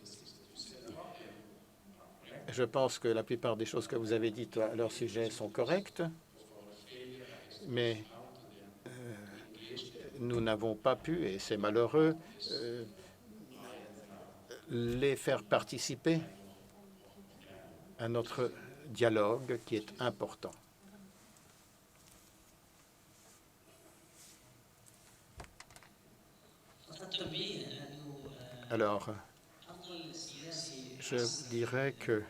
Je pense que la plupart des choses que vous avez dites à leur sujet sont correctes, mais nous n'avons pas pu, et c'est malheureux, les faire participer à notre dialogue qui est important. Alors, je dirais que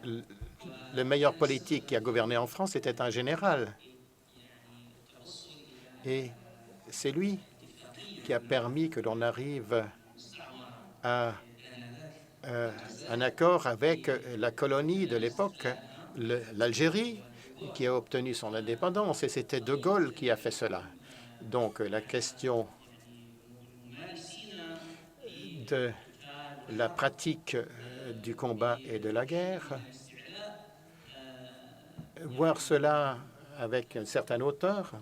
le meilleur politique qui a gouverné en France était un général. Et c'est lui qui a permis que l'on arrive à un accord avec la colonie de l'époque, l'Algérie, qui a obtenu son indépendance. Et c'était De Gaulle qui a fait cela. Donc, la question de la pratique du combat et de la guerre, voir cela avec une certaine hauteur,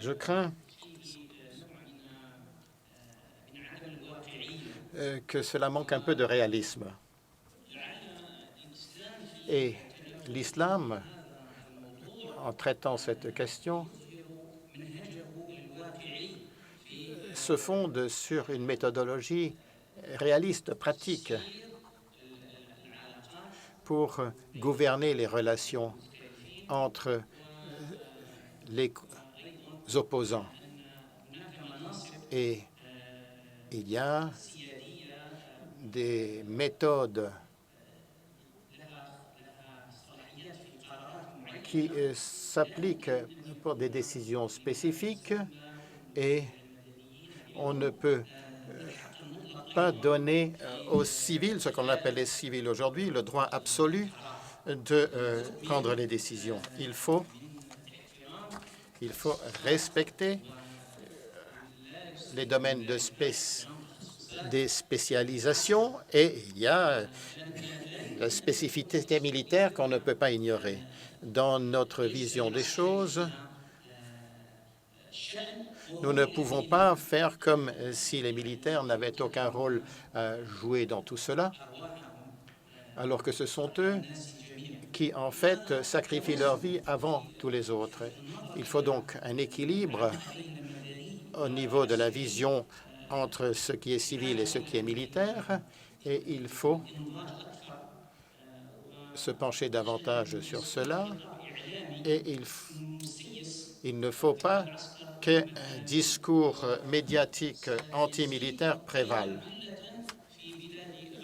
je crains que cela manque un peu de réalisme. Et l'islam, en traitant cette question, se fonde sur une méthodologie réaliste, pratique, pour gouverner les relations entre les opposants. Et il y a des méthodes qui s'appliquent pour des décisions spécifiques et on ne peut pas donner aux civils, ce qu'on appelle les civils aujourd'hui, le droit absolu de prendre les décisions. Il faut respecter les domaines des spécialisations et il y a la spécificité militaire qu'on ne peut pas ignorer. Dans notre vision des choses, nous ne pouvons pas faire comme si les militaires n'avaient aucun rôle à jouer dans tout cela, alors que ce sont eux qui, en fait, sacrifient leur vie avant tous les autres. Il faut donc un équilibre au niveau de la vision entre ce qui est civil et ce qui est militaire, et il faut se pencher davantage sur cela, et il ne faut pas qu'un discours médiatique antimilitaire prévale,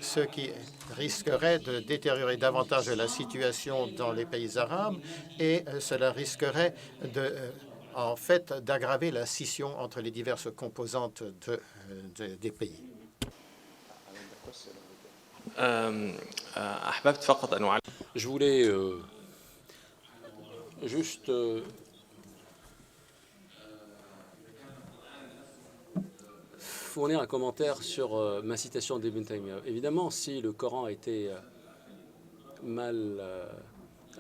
ce qui risquerait de détériorer davantage la situation dans les pays arabes et cela risquerait en fait d'aggraver la scission entre les diverses composantes des pays. Je voulais juste fournir un commentaire sur ma citation d'Ibn Taymiyyah. Évidemment, si le Coran a été mal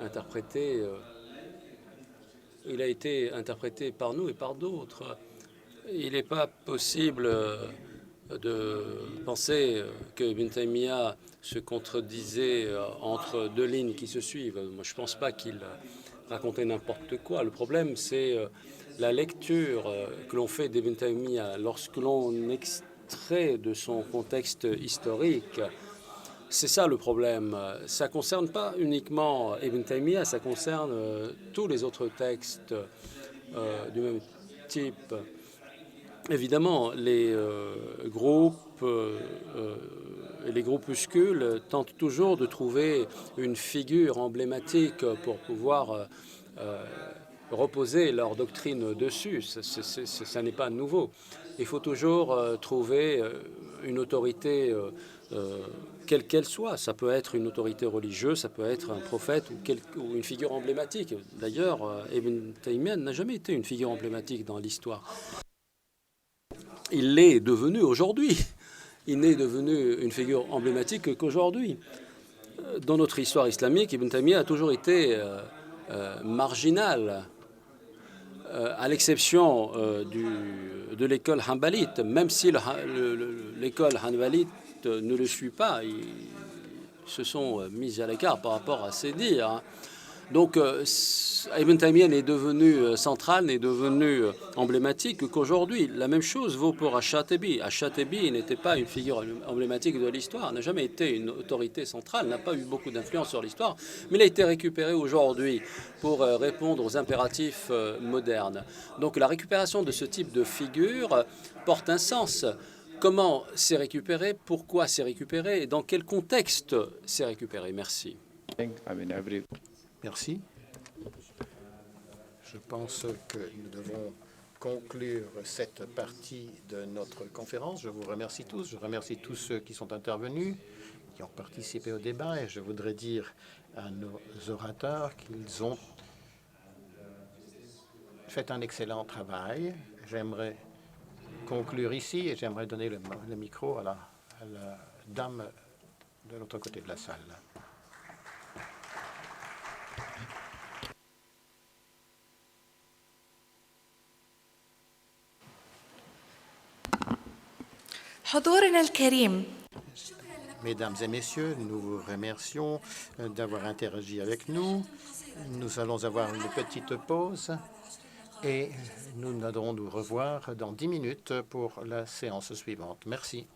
interprété, il a été interprété par nous et par d'autres. Il n'est pas possible de penser que Ibn Taymiyyah se contredisait entre deux lignes qui se suivent. Moi, je ne pense pas qu'il racontait n'importe quoi. Le problème, c'est la lecture que l'on fait d'Ibn Taymiyyah lorsque l'on extrait de son contexte historique. C'est ça le problème. Ça ne concerne pas uniquement Ibn Taymiyyah, ça concerne tous les autres textes du même type. Évidemment, les groupes et les groupuscules tentent toujours de trouver une figure emblématique pour pouvoir reposer leur doctrine dessus. Ça n'est pas nouveau. Il faut toujours trouver une autorité, quelle qu'elle soit. Ça peut être une autorité religieuse, ça peut être un prophète ou une figure emblématique. D'ailleurs, Ibn Taymiyyah n'a jamais été une figure emblématique dans l'histoire. Il l'est devenu aujourd'hui. Il n'est devenu une figure emblématique qu'aujourd'hui. Dans notre histoire islamique, Ibn Taymiyyah a toujours été marginal, à l'exception de l'école hanbalite. Même si l'école hanbalite ne le suit pas, ils se sont mis à l'écart par rapport à ses dires. Donc, Ibn Taymiyyah n'est devenu central, n'est devenu emblématique qu'aujourd'hui. La même chose vaut pour Ash-Shatibi. Ash-Shatibi n'était pas une figure emblématique de l'histoire, n'a jamais été une autorité centrale, n'a pas eu beaucoup d'influence sur l'histoire, mais il a été récupéré aujourd'hui pour répondre aux impératifs modernes. Donc, la récupération de ce type de figure porte un sens. Comment c'est récupéré, pourquoi c'est récupéré et dans quel contexte c'est récupéré. Merci. Merci. Je pense que nous devons conclure cette partie de notre conférence. Je vous remercie tous. Je remercie tous ceux qui sont intervenus, qui ont participé au débat. Et je voudrais dire à nos orateurs qu'ils ont fait un excellent travail. J'aimerais conclure ici et j'aimerais donner le micro à la dame de l'autre côté de la salle. حضورنا الكريم. Mesdames et messieurs, nous vous remercions d'avoir interagi avec nous. Nous allons avoir une petite pause et nous allons nous revoir dans 10 minutes pour la séance suivante. Merci.